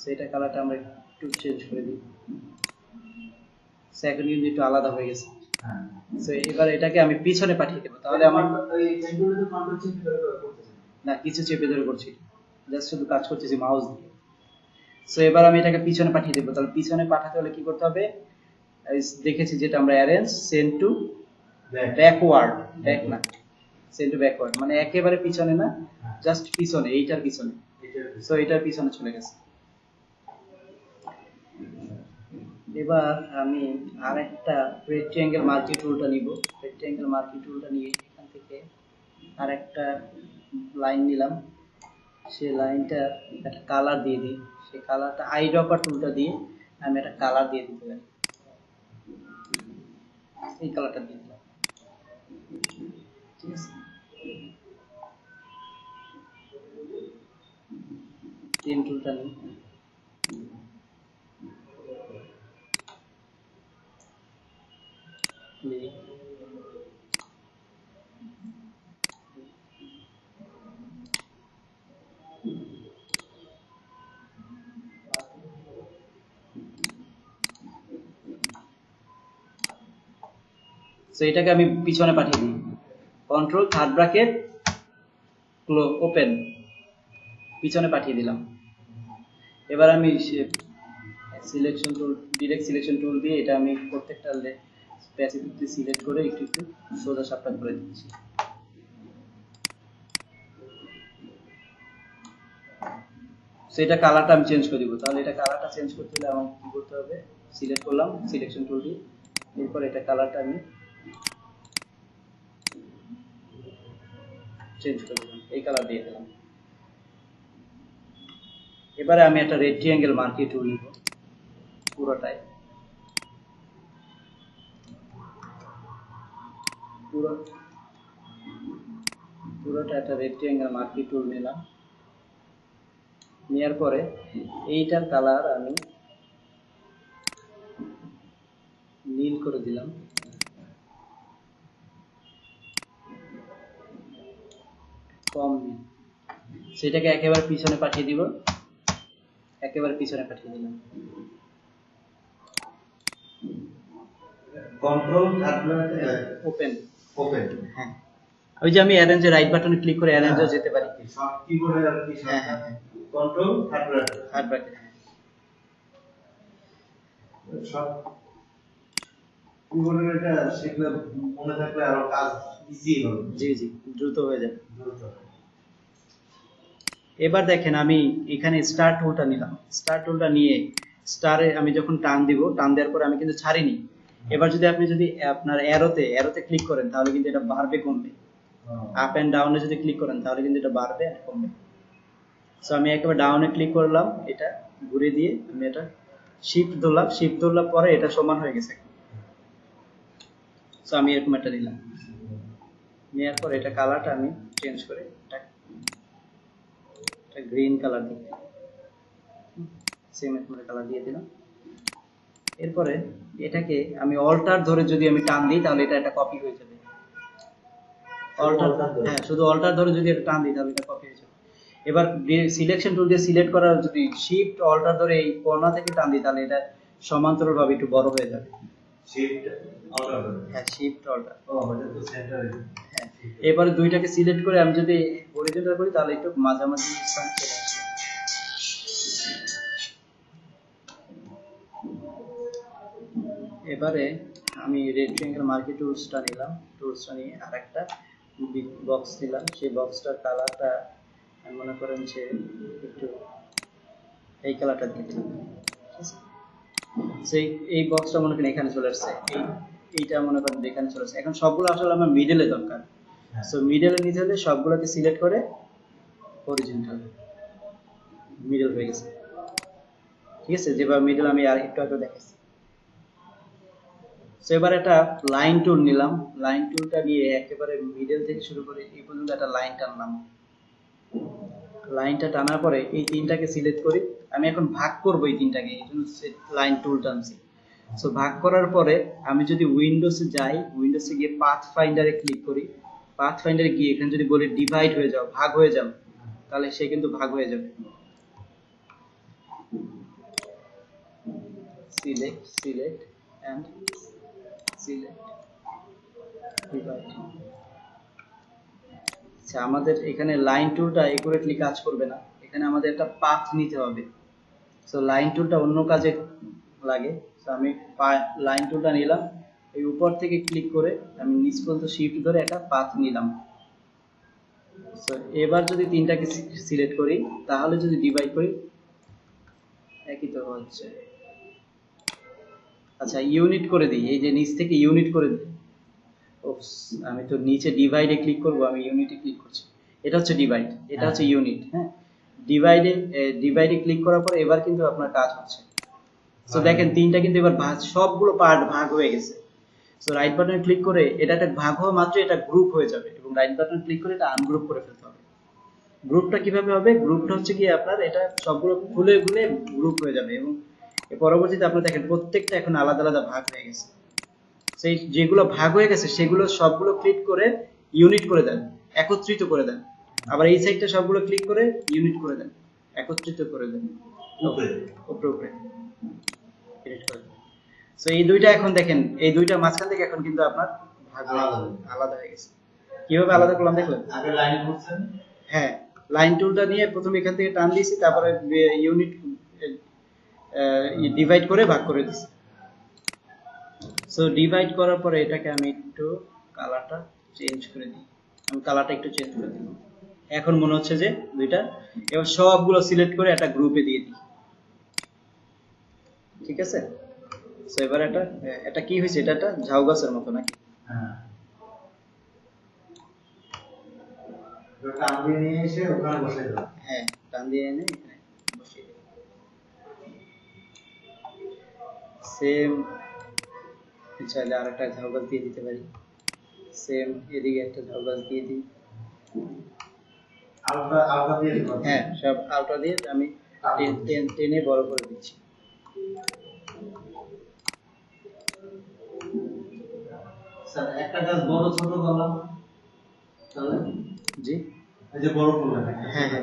Speaker 1: সেটা কালারটা আমরা একটু চেঞ্জ করে দিই, এখন কিন্তু একটু আলাদা হয়ে গেছে। তো এবার এটাকে আমি পিছনে পাঠিয়ে দেবো, তাহলে আমার না কিছু চেপে ধরে করছি, জাস্ট শুধু কাজ করতেছি মাউস দিয়ে। সো এবার আমি এটাকে পিছনে পাঠিয়ে দেবো। তাহলে পিছনে পাঠাতে হলে কি করতে হবে? দেখেছি যেটা আমরা arrange send to backward, back না, সেন্ড টু ব্যাকওয়ার্ড মানে একেবারে পিছনে না, জাস্ট পিছনে, এইটার পিছনে। সো এটার পিছনে চলে গেছে। এবার আমি আরেকটা রেক্ট্যাঙ্গেল মার্কি টুলটা নিব। রেক্ট্যাঙ্গেল মার্কি টুলটা নিয়ে এখান থেকে আরেকটা লাইন নিলাম, সেই লাইনটা একটা কালার দিয়ে দিই। সেই কালারটা আইড্রপার টুলটা দিয়ে আমি একটা কালার দিয়ে দিতে পারি, এই কালারটা দিয়ে দিলাম। ঠিক আছে, পেন টুলটা নিই, সো এটাকে আমি পিছনে পাঠিয়ে দিই, কন্ট্রোল থার্ড ব্র্যাকেট ওপেন, পিছনে পাঠিয়ে দিলাম। এবার আমি selection tool, direct selection tool দিয়ে এটা আমি প্রত্যেকটা প্যাসিফিকলি সিলেক্ট করে একটু একটু সোজা সাপটা করে দিচ্ছি। সেটা কালারটা আমি চেঞ্জ করে দিব। তাহলে এটা কালারটা চেঞ্জ করতে হলে আমাকে কি করতে হবে, সিলেক্ট করলাম সিলেকশন টুল দিয়ে, এরপর এটা কালারটা আমি চেঞ্জ করে দিলাম, এই কালার দিয়ে দিলাম। এবারে আমি একটা রেড ট্রায়াঙ্গেল মার্কি টুল নিব পুরোটাই, পুরোটা একটা রেড ট্রায়াঙ্গেল মার্কি টুল নিলাম। নেওয়ার পরে এইটার কালার আমি নীল করে দিলাম। কম নীল, সেটাকে একেবারে পিছনে পাঠিয়ে দিব, একেবারে পিছনে পাঠিয়ে দিলাম।
Speaker 2: Control
Speaker 1: open,
Speaker 2: open.
Speaker 1: হ্যাঁ ওই যে আমি অ্যারেঞ্জে রাইট বাটনে ক্লিক করে অ্যারেঞ্জে যেতে পারি,
Speaker 2: সব কিবোর্ডে আর কি কন্ট্রোল থার্ড ব্র্যাকেট সব কিবোর্ডের এটা শিখলে মনে থাকলে আরো কাজ ইজি হবে।
Speaker 1: জি জি, দ্রুত হয়ে যাবে। এবার দেখেন আমি এখানে স্টার টুলটা নিলাম, স্টার টুলটা নিয়ে স্টারে আমি যখন টান দিব, টান দেওয়ার পরে আমি কিন্তু ছাড়িনি। এবার যদি আপনি যদি আপনার অ্যারোতে ক্লিক করেন তাহলে কিন্তু এটা বাড়বে কমবে, আপ এন্ড ডাউনে যদি ক্লিক করেন তাহলে কিন্তু এটা বাড়বে আর কমবে। সো আমি একেবারে ডাউনে ক্লিক করলাম, এটা ঘুরে দিয়ে আমি এটা শিফট ধরলাম, শিফট ধরলাম পরে এটা সমান হয়ে গেছে। সো আমি এরকম একটা নিলাম, নেওয়ার পর এটা কালারটা আমি চেঞ্জ করে এটা গ্রিন কালার দিই, সেম এরকম কালার দিয়ে দিলাম। এরপরে এটাকে আমি অল্টার ধরে যদি আমি টান দিই তাহলে এটা একটা কপি হয়ে যাবে। অল্টার, হ্যাঁ শুধু অল্টার ধরে যদি এটা টান দিই তাহলে এটা কপি হয়ে যাবে। এবার সিলেকশন টুল দিয়ে সিলেক্ট করার যদি শিফট অল্টার ধরে এই কোণা থেকে টান দিই তাহলে এটা সমান্তরালভাবে একটু বড় হয়ে যাবে।
Speaker 2: শিফট অল্টার,
Speaker 1: হ্যাঁ শিফট অল্টার,
Speaker 2: ও এটা তো সেন্টারে।
Speaker 1: হ্যাঁ এবারে দুইটাকে সিলেক্ট করে আমি যদি হরিজন্টাল করি তাহলে একটু মাঝামাঝি স্থান চলে আসবে। এবারে আমি রেড ট্রায়াঙ্গেল মার্কি টুলসটা নিলাম, টুলসটা নিয়ে আরেকটা বক্স নিলাম, সেই বক্সটার কালারটা আমি মনে করেন যে একটু এই কালারটা দিয়ে দিলাম। সেই এই বক্সটা মনে করেন এখানে চলে আসছে, এইটা মনে করেন এখানে চলে আসছে। এখন সবগুলো আসলে আমার মিডলে দরকার, সো মিডলে নিতে হলে সবগুলোকে সিলেক্ট করে হরিজন্টাল, মিডল হয়ে গেছে। ঠিক আছে, যেভাবে মিডল আমি আর একটু আগে দেখাচ্ছি। সো এবার একটা লাইন টুল নিলাম, লাইন টুলটা নিয়ে একেবারে মিডল থেকে শুরু করে এই পর্যন্ত একটা লাইন টানলাম। লাইনটা টানার পরে এই তিনটাকে সিলেক্ট করি, আমি এখন ভাগ করব এই তিনটাকে, এই জন্য লাইন টুল টানছি। সো ভাগ করার পরে আমি যদি উইন্ডোজে যাই, উইন্ডোজে গিয়ে পাথ ফাইন্ডারে ক্লিক করি, পাথ ফাইন্ডারে গিয়ে এখানে যদি বলি ডিভাইড হয়ে যাও, ভাগ হয়ে যাও, তাহলে সে কিন্তু ভাগ হয়ে যাবে। Select select and select divide. আচ্ছা আমাদের এখানে লাইন টুলটা একুরেটলি কাজ করবে না, এখানে আমাদের একটা পাথ নিতে হবে। সো লাইন টুলটা অন্য কাজে লাগে। সো আমি লাইন টুলটা নিলাম, এই উপর থেকে ক্লিক করে আমি নিচ পর্যন্ত শিফট ধরে একটা পাথ নিলাম। সো এবার যদি তিনটাকে সিলেক্ট করি তাহলে যদি ডিভাইড করি একই তো হচ্ছে। আচ্ছা ইউনিট করে দিই, এই যে নিচ থেকে ইউনিট করে দিই। ওপস, আমি তো নিচে ডিভাইডে ক্লিক করব, আমি ইউনিটে ক্লিক করছি। এটা হচ্ছে ডিভাইড, এটা হচ্ছে ইউনিট। হ্যাঁ ডিভাইডে ক্লিক করার পর এবার কিন্তু আপনার কাজ হচ্ছে। সো দেখেন তিনটা কিন্তু এবার সবগুলো পার্ট ভাগ হয়ে গেছে। সো রাইট বাটনে ক্লিক করে এটা একটা ভাগ হওয়া মাত্র এটা গ্রুপ হয়ে যাবে, এবং রাইট বাটনে ক্লিক করে এটা আনগ্রুপ করে ফেলতে হবে। গ্রুপটা কিভাবে হবে, গ্রুপটা হচ্ছে কি আপনার এটা সবগুলো খুলে খুলে গ্রুপ হয়ে যাবে, এবং পরবর্তীতে আপনি দেখেন প্রত্যেকটা এখন আলাদা আলাদা ভাগ হয়ে গেছে। সেই যেগুলো ভাগ হয়ে গেছে সেগুলো সবগুলো ক্লিক করে ইউনিট করে দেন, একত্রিত করে দেন। আবার এই সাইডটা সবগুলো ক্লিক করে ইউনিট করে দেন, একত্রিত করে দেন উপরে উপরে এডিট করে দেন। সো এই দুইটা এখন দেখেন, এই দুইটা মাঝখান থেকে এখন কিন্তু আপনার ভাগ আলাদা হয়ে গেছে। কিভাবে আলাদা করলাম দেখলেন?
Speaker 2: আগে লাইন করছেন,
Speaker 1: হ্যাঁ লাইন টুলটা নিয়ে প্রথমে এখান থেকে টান দিয়েছি, তারপরে ইউনিট ডিভাইড করে ভাগ করে দিয়েছি। সো ডিভাইড করার পরে এটাকে আমি একটু কালারটা চেঞ্জ করে দিই, আমি কালারটা একটু চেঞ্জ করে দিই। এখন মনে হচ্ছে যে দুইটা, এবার সবগুলো সিলেক্ট করে একটা গ্রুপে দিয়ে দিই, ঠিক আছে। সো এবার এটা কি হয়েছে, এটা একটা ঝাউ গাছের মতো নাকি?
Speaker 2: হ্যাঁ, তো টান দিয়ে নিয়ে এসে ওখানে বসে দাও।
Speaker 1: হ্যাঁ, টান দিয়ে এনে এখানে বসিয়ে দিই। সেম চাইলে আর একটা ঝাউ গাছ দিয়ে দিতে পারি, সেম এদিকে একটা ঝাউ গাছ দিয়ে দিই।
Speaker 2: আলগা আলগা দিয়ে দিতে হবে।
Speaker 1: হ্যাঁ, সব আলট্রা দিয়ে আমি টেনে বড় করে দিচ্ছি।
Speaker 2: স্যার একটা গাছ বড় ছোট করলাম তাহলে,
Speaker 1: জি
Speaker 2: এই যে বড় করলাম,
Speaker 1: হ্যাঁ হ্যাঁ,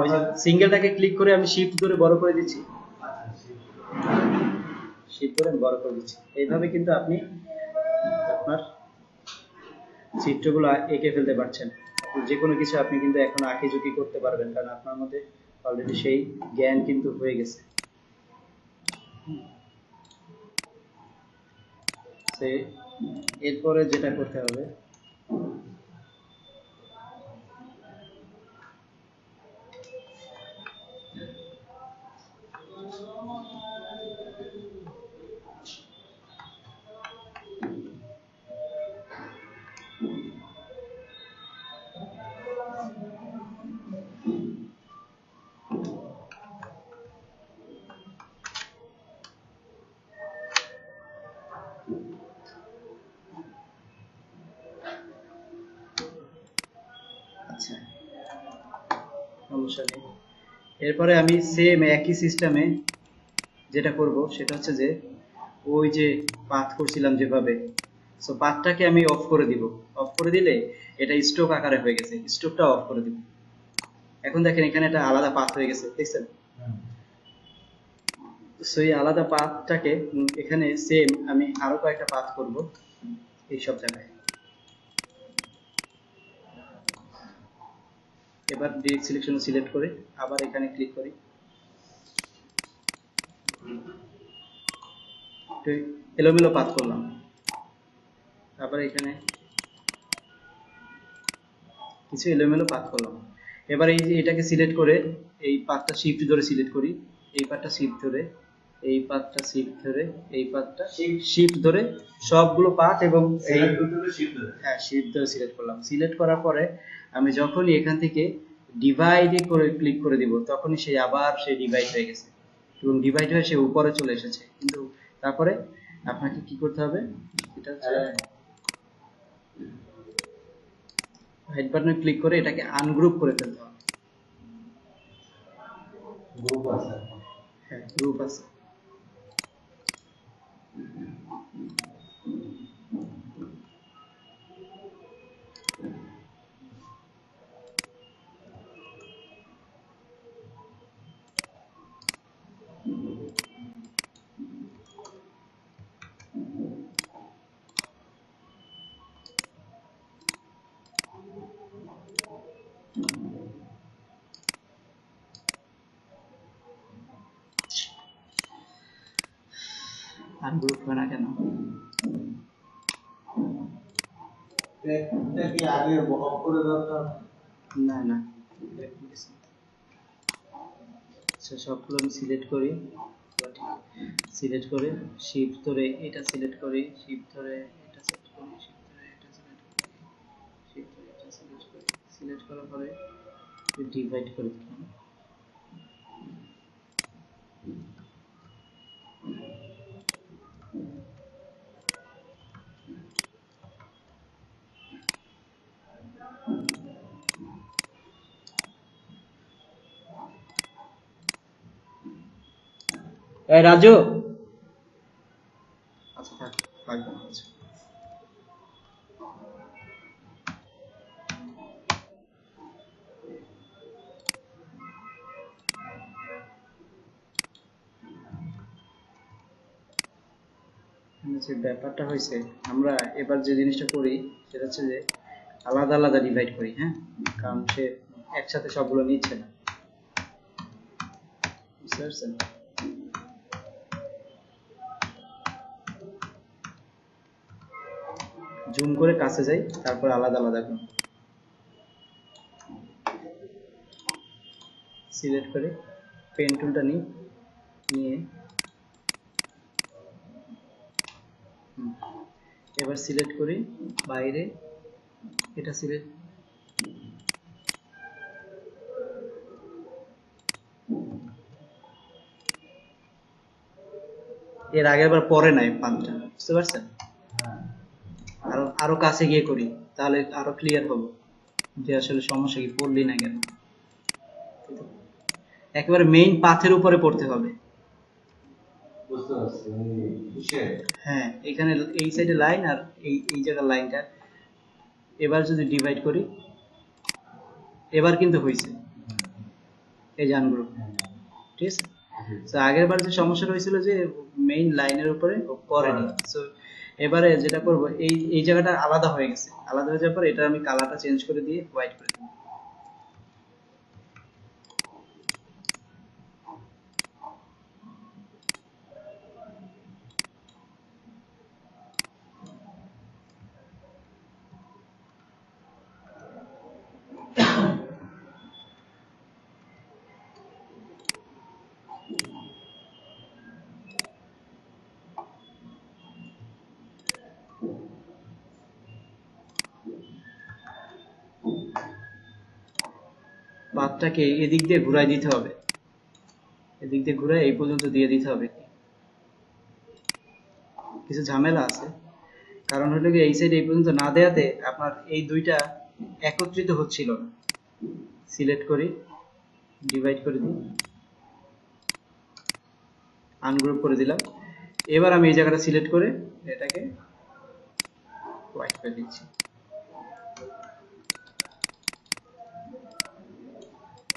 Speaker 1: ওই যে সিঙ্গেলটাকে ক্লিক করে আমি শিফট ধরে বড় করে দিচ্ছি, শিফট ধরে আমি বড় করে দিচ্ছি। এইভাবে কিন্তু আপনি আপনার চিত্রগুলো এঁকে ফেলতে পারছেন। যে কোনো কিছু আপনি কিন্তু এখন আঁকিঝুঁকি করতে পারবেন, কারণ আপনার মধ্যে অলরেডি সেই জ্ঞান কিন্তু হয়ে গেছে। এরপরে যেটা করতে হবে, আচ্ছা সমস্যা নেই। এরপরে আমি সেম একই সিস্টেমে যেটা করব সেটা হচ্ছে যে ওই যে পাথ করছিলাম যেভাবে, সো পাথটাকে আমি অফ করে দিব। অফ করে দিলে এটা স্ট্রোক আকারে হয়ে গেছে, স্ট্রোকটা অফ করে দিব। এখন দেখেন এখানে একটা আলাদা পাথ হয়ে গেছে, দেখছেন? সো এই আলাদা পাথটাকে এখানে সেম আমি আরো কয়েকটা পাথ করব এই সব জায়গায়। এবার ডিরেক্ট সিলেকশন সিলেক্ট করে আবার এখানে ক্লিক করি, এলোমেলো পাথ করলাম। আবার এখানে কিছু এলোমেলো পাথ করলাম। এবার এই যে এটাকে সিলেক্ট করে এই পাথটা শিফট ধরে সিলেক্ট করি, এই পাথটা শিফট ধরে, এই পাথটা শিফট ধরে, এই পাথটা শিফট ধরে সবগুলো পাথ এবং এই হ্যাঁ শিফট ধরে সিলেক্ট করলাম। সিলেক্ট করার পরে আমি যখনই এখান থেকে ডিভাইডে করে ক্লিক করে দিব তখনই সে আবার সেই ডিভাইড হয়ে গেছে এবং ডিভাইড হয়ে সে উপরে চলে এসেছে। কিন্তু তারপরে আপনাকে কি করতে হবে, এটা হচ্ছে রাইট বাটনে ক্লিক করে এটাকে আনগ্রুপ করে ফেলতে হবে।
Speaker 2: গ্রুপ আছে,
Speaker 1: হ্যাঁ গ্রুপ আছে। আনগ্রুপ হয় না কেন?
Speaker 2: এটা কি আগে অফ করে দরকার?
Speaker 1: না না, আচ্ছা সবগুলো আমি সিলেক্ট করি, সিলেক্ট করে শিফট ধরে এটা সিলেক্ট করি, শিফট ধরে এটা সিলেক্ট করি, শিফট ধরে এটা সিলেক্ট করি, শিফট ধরে এটা সিলেক্ট করি। সিলেক্ট করার পরে ডিভাইড করে দিলাম। এই রাজু, আচ্ছা থাক লাগবে না কিছু। যে ব্যাপারটা হয়েছে, আমরা এবার যে জিনিসটা করি সেটা হচ্ছে যে আলাদা আলাদা ডিভাইড করি, হ্যাঁ, কারণ সে একসাথে সবগুলো নিচ্ছে না, বুঝতে পারছেন? জুম করে কাছে যাই, তারপর আলাদা আলাদা করব। সিলেক্ট করে পেন টুলটা নিয়ে এবার সিলেক্ট করি বাইরে, এটা সিলেক্ট, এর আগের বার পরে নাই পাঁচটা, বুঝতে পারছেন? আরো কাছে গিয়ে করি, তাহলে আরো ক্লিয়ার হবে যে আসলে সমস্যা কি, পড়লি না কেন। একেবারে মেইন পাথের উপরে পড়তে হবে।
Speaker 2: বুঝতে পারছি,
Speaker 1: হ্যাঁ, এখানে এই সাইডে লাইন আর এই জায়গার লাইনটা। এবার যদি ডিভাইড করি, এবার কিন্তু হয়েছে এই যে আনগ্রুপ, ঠিক আছে। তো আগের বার যে সমস্যাটা হয়েছিল যে মেইন লাইনের উপরে করেনি, সো এবারে যেটা করব, এই জায়গাটা আলাদা হয়ে গেছে, আলাদা হয়ে যাওয়ার পর এটা আমি কালারটা চেঞ্জ করে দিয়ে হোয়াইট করে দেব। পাতটাকে এদিক দিয়ে ঘুরাই দিতে হবে, এদিক দিয়ে ঘুরে এই পর্যন্ত দিয়ে দিতে হবে। কিছু ঝামেলা আছে, কারণ হলো কি এই সাইড এই পর্যন্ত না দেয়াতে আপনার এই দুইটা একত্রিত হচ্ছিল না। সিলেক্ট করি, ডিভাইড করে দিই, আনগ্রুপ করে দিলাম। এবার আমি এই জায়গাটা সিলেক্ট করে এটাকে হোয়াইট করে দিচ্ছি।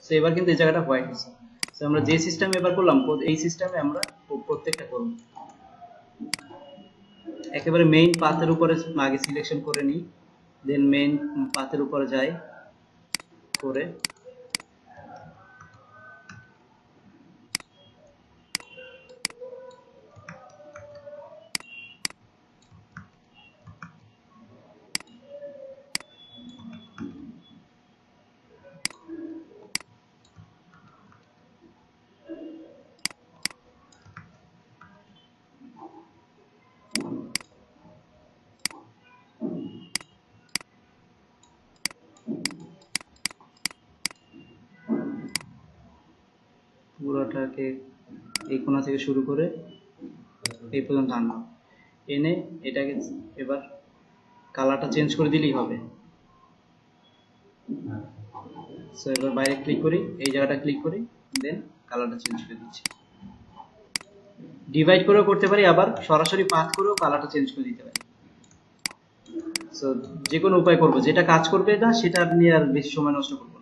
Speaker 1: তো এবার কিন্তু এই জায়গাটা হোয়াইট হচ্ছে। তো আমরা যে সিস্টেমে এবার করলাম, এই সিস্টেমে আমরা প্রত্যেকটা করব। একেবারে মেইন পাথের উপরে আগে সিলেকশন করে নিই, দেন মেইন পাথের উপরে যাই, করে পুরোটাকে এই কোণা থেকে শুরু করে এই পর্যন্ত আনলাম, এনে এটাকে এবার কালারটা চেঞ্জ করে দিলেই হবে। সো এবার বাইরে ক্লিক করি, এই জায়গাটা ক্লিক করি, দেন কালারটা চেঞ্জ করে দিচ্ছি। ডিভাইড করেও করতে পারি, আবার সরাসরি পাথ করেও কালারটা চেঞ্জ করে দিতে পারি। সো যে কোনো উপায় করব, যেটা কাজ করবে না সেটা নিয়ে আর বেশি সময় নষ্ট করব না।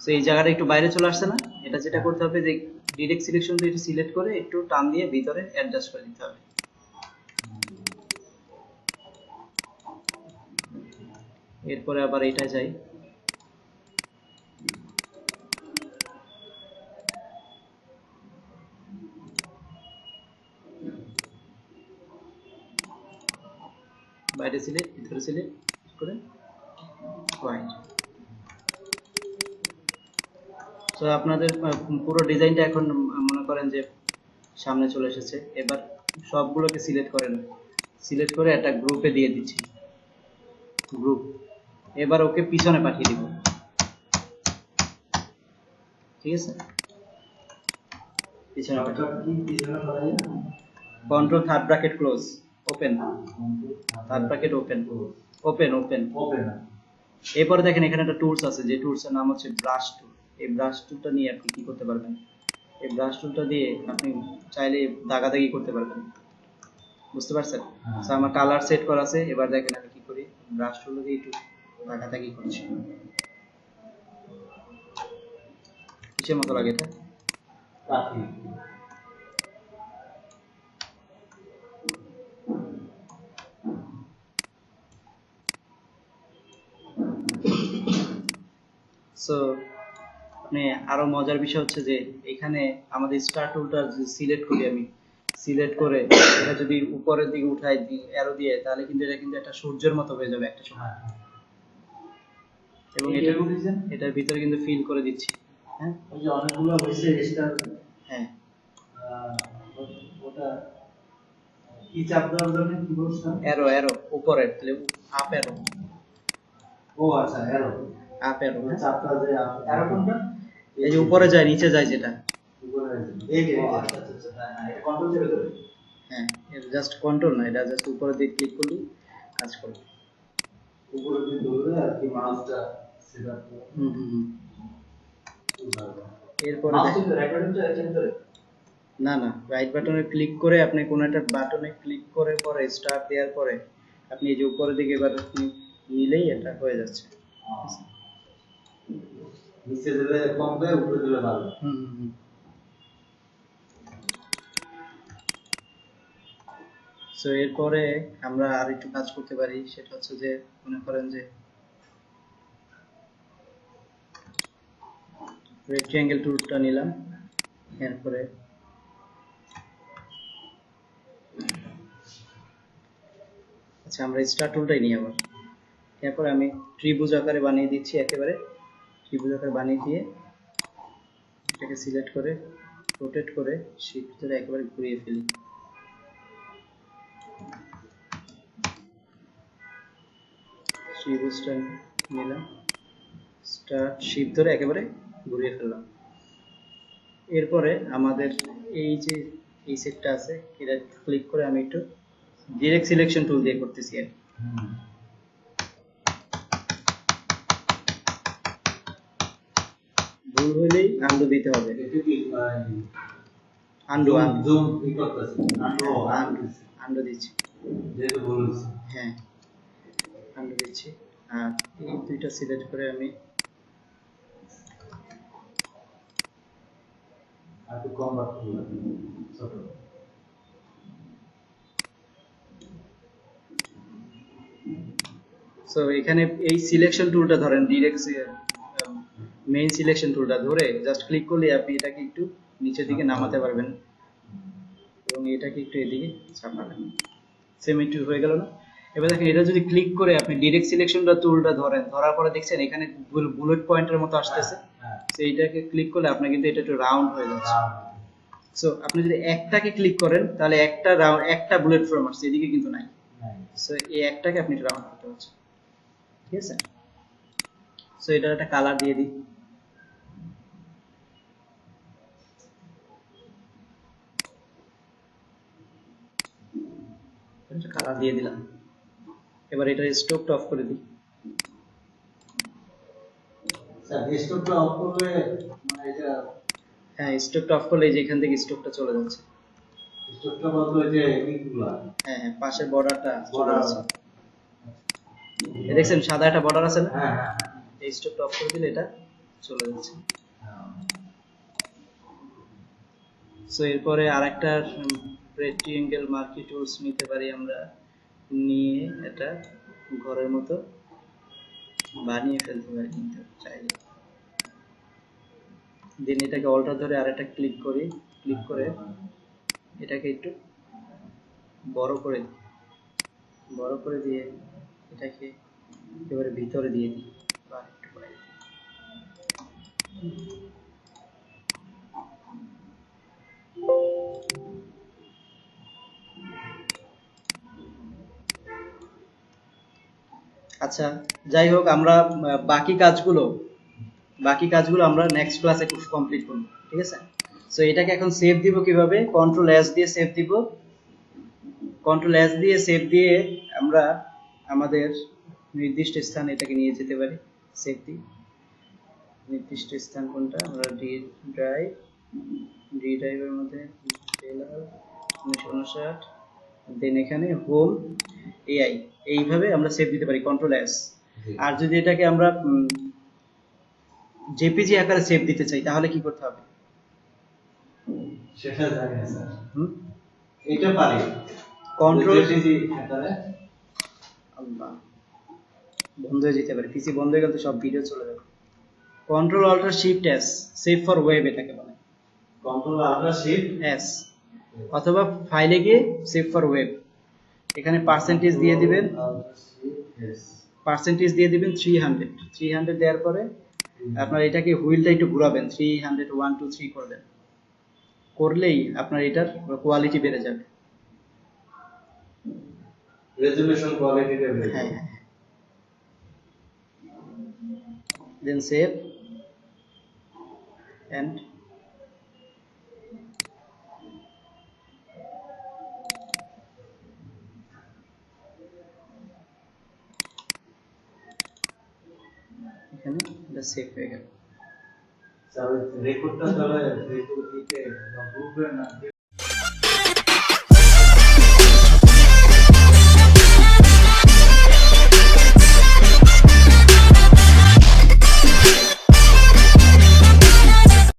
Speaker 1: সো এই জায়গাটা একটু বাইরে চলে আসছে না, এটা যেটা করতে হবে যে ডিরেক্ট সিলেকশন দিয়ে সিলেক্ট করে একটু টান দিয়ে ভিতরে অ্যাডজাস্ট করে দিতে হবে। এরপরে আবার এটা যাই, বাইরে সিলেক্ট, ভিতরে সিলেক্ট করে হোয়াইট। তো আপনাদের পুরো ডিজাইনটা এখন মনে করেন যে সামনে চলে এসেছে। এবার সবগুলোকে সিলেক্ট করে নেব, সিলেক্ট করে একটা গ্রুপে দিয়ে দিচ্ছি, গ্রুপ। এবার ওকে পিছনে পাঠিয়ে দিব, ঠিক আছে। পিছনে control third bracket close, open, third bracket open, open open open. এরপরে দেখেন এখানে একটা টুলস আছে, যে টুলসের নাম হচ্ছে ব্রাশ টুল। এই ব্রাশ টুলটা নিয়ে আপনি কি করতে পারবেন, এই ব্রাশ টুলটা দিয়ে আপনি চাইলে দাগাদাগি করতে পারবেন, বুঝতে পারছেন? তো আমার কালার সেট করা আছে। এবার দেখেন আমি কি করি, ব্রাশ টুল দিয়ে একটু দাগাদাগি করছি। কিসের মতো লাগে এটা? সো আপনি আরো মজার বিষয় হচ্ছে যে এখানে আমাদের স্টার টুলটা সিলেক্ট করি, আমি সিলেক্ট করে এটা যদি উপরের দিকে উঠাই দিই অ্যারো দিয়ে, তাহলে কিন্তু এটা কিন্তু একটা সূর্যের মতো হয়ে যাবে একটা সময়। এবং এটার ভিতরে কিন্তু ফিল করে দিচ্ছি। হ্যাঁ,
Speaker 2: ওই যে অনেকগুলো হয়েছে স্টার।
Speaker 1: হ্যাঁ,
Speaker 2: ওটা কি চাপ দেওয়ার জন্য কি বলছো?
Speaker 1: অ্যারো অ্যারো উপরে, তাহলে আপ অ্যারো।
Speaker 2: ও আচ্ছা, অ্যারো,
Speaker 1: আপ অ্যারো।
Speaker 2: চাপটা যে অ্যারো কোনটা?
Speaker 1: এই যে উপরে যায় নিচে যায় যেটা,
Speaker 2: উপরে এই যে আচ্ছা আচ্ছা, হ্যাঁ এটা কন্ট্রোল চেপে ধরে।
Speaker 1: হ্যাঁ, এটা জাস্ট কন্ট্রোল না, এটা জাস্ট উপরের দিকে ক্লিক করলেই কাজ করবে।
Speaker 2: উপরে দিয়ে ধরে আর কি মাউসটা সেটআপ করে।
Speaker 1: এরপরে
Speaker 2: মাউস কিন্তু রেকর্ডিংটা চেঞ্জ করে।
Speaker 1: না না, রাইট বাটনে ক্লিক করে আপনি কোন একটা বাটনে ক্লিক করে পরে স্টার্ট দেওয়ার পরে আপনি এই যে উপরের দিকে এবার আপনি নিলেই এটা হয়ে যাচ্ছে।
Speaker 2: নিচে দিলে কমবে, উপরে দিলে বাড়বে।
Speaker 1: সো এরপরে আমরা আর একটু কাজ করতে পারি, সেটা হচ্ছে যে মনে করেন যে রেক্ট্যাঙ্গেল টুলটা নিলাম, এরপরে আচ্ছা আমরা স্টার টুলটাই নিই আবার। এরপর আমি ত্রিভুজ আকারে বানিয়ে দিচ্ছি, একেবারে ত্রিভুজ আকারে বানিয়ে দিয়ে এটাকে সিলেক্ট করে রোটেট করে শিফট ধরে একেবারে ঘুরিয়ে ফেলি। ত্রিভুজটা নিলাম, স্টার্ট শিফট ধরে একেবারে ঘুরিয়ে ফেললাম। এরপরে আমাদের এই যে এই সেটটা আছে, এটা ক্লিক করে আমি একটু ডিরেক্ট সিলেকশন টুল দিয়ে করতেছি আর কি। ভুল হলেই আন্ডু দিতে হবে। আন্ডু
Speaker 2: জুম ই করতেছি,
Speaker 1: আন্ডু দিচ্ছি
Speaker 2: যেহেতু ভুল হয়েছে।
Speaker 1: হ্যাঁ, আন্ডু দিচ্ছি। আর এই দুইটা সিলেক্ট করে আমি
Speaker 2: একটু কম রাখতে হবে, ছোট।
Speaker 1: সো এখানে এই সিলেকশন টুলটা ধরেন, ডিরেক্ট মেইন সিলেকশন টুলটা ধরে জাস্ট ক্লিক করলে আপনি এটাকে একটু নিচের দিকে নামাতে পারবেন এবং এটাকে একটু এদিকে চাপাবেন। সেম একটু হয়ে গেল না? এবার দেখেন এটা যদি ক্লিক করে আপনি ডিরেক্ট সিলেকশনটা টুলটা ধরেন, ধরার পরে দেখছেন এখানে বুলেট পয়েন্টের মতো আসতেছে। সো এইটাকে ক্লিক করলে আপনার কিন্তু এটা একটু রাউন্ড হয়ে যাচ্ছে। সো আপনি যদি একটাকে ক্লিক করেন তাহলে একটা রাউন্ড, একটা বুলেট ফর্ম আসছে, এদিকে কিন্তু নাই। সো এই একটাকে আপনি রাউন্ড করতে হচ্ছে, ঠিক আছে? সো এটার একটা কালার দিয়ে দিই। কালার দিয়ে দিলাম। এবার এটা স্টোকটা অফ করে দিই।
Speaker 2: স্যার স্টোকটা অফ করলে মানে এটা,
Speaker 1: হ্যাঁ স্টোকটা অফ করলে যে এখান থেকে স্টোকটা চলে যাচ্ছে।
Speaker 2: স্টোকটা বলতে যে এইগুলা,
Speaker 1: হ্যাঁ হ্যাঁ, পাশের বর্ডারটা চলে যাচ্ছে। দেখছেন সাদা একটা বর্ডার আছে না?
Speaker 2: হ্যাঁ হ্যাঁ,
Speaker 1: এই স্টোকটা অফ করে দিলে এটা চলে যাচ্ছে। সো এরপরে আরেকটা রেক্ট্যাঙ্গেল মার্কি টুলস নিতে পারি আমরা, নিয়ে এটা ঘরের মতো বানিয়ে ফেলতে পারি কিন্তু চাইলে। দেন এটাকে অল্টার ধরে আরেকটা ক্লিক করি, ক্লিক করে এটাকে একটু বড় করে দিই, বড় করে দিয়ে এটাকে একেবারে ভিতরে দিয়ে দিই বা একটু বাইরে। আচ্ছা যাই হোক, আমরা বাকি কাজগুলো আমরা নেক্সট ক্লাসে কমপ্লিট করব, ঠিক আছে? সো এটাকে এখন সেভ দিব কিভাবে? কন্ট্রোল এস দিয়ে সেভ দিব। কন্ট্রোল এস দিয়ে সেভ দিয়ে আমরা আমাদের নির্দিষ্ট স্থানে এটাকে নিয়ে যেতে পারি। সেভ দিই, নির্দিষ্ট স্থান কোনটা? আমরা ডি ড্রাইভের মধ্যে 1959, দেন এখানে হোম এআই, এইভাবে আমরা সেভ দিতে পারি কন্ট্রোল এস। আর যদি এটাকে আমরা জেপিজি আকারে সেভ দিতে চাই তাহলে কি করতে হবে?
Speaker 2: সেটা জানি না স্যার। এটা পারি
Speaker 1: কন্ট্রোল
Speaker 2: জেপিজি আকারে।
Speaker 1: আল্লাহ, বন্ধ হয়ে যেতে পারে, পিসি বন্ধ হয়ে গেলে তো সব ভিডিও চলে যাবে। Control alt shift S, save for web এটাকে বলে,
Speaker 2: কন্ট্রোল আল্ট্রা শিফট
Speaker 1: এস, অথবা ফাইলে গিয়ে সেভ ফর ওয়েব। এখানে পার্সেন্টেজ দিয়ে দিবেন, পার্সেন্টেজ দিয়ে দিবেন 300, 300 দেওয়ার পরে আপনার এটাকে হুইলটা একটু ঘোরাবেন, 300 1 2 3 করবেন, করলেই আপনার এটার কোয়ালিটি বেড়ে যাবে।
Speaker 2: রেজোলিউশন কোয়ালিটিটা বেড়ে
Speaker 1: হ্যাঁ
Speaker 2: যাবে।
Speaker 1: দেন সেভ এন্ড এখানে এটা সেভ হয়ে গেল।
Speaker 2: রেকর্ডটা তাহলে ফেসবুক দিতে গ্রুপে না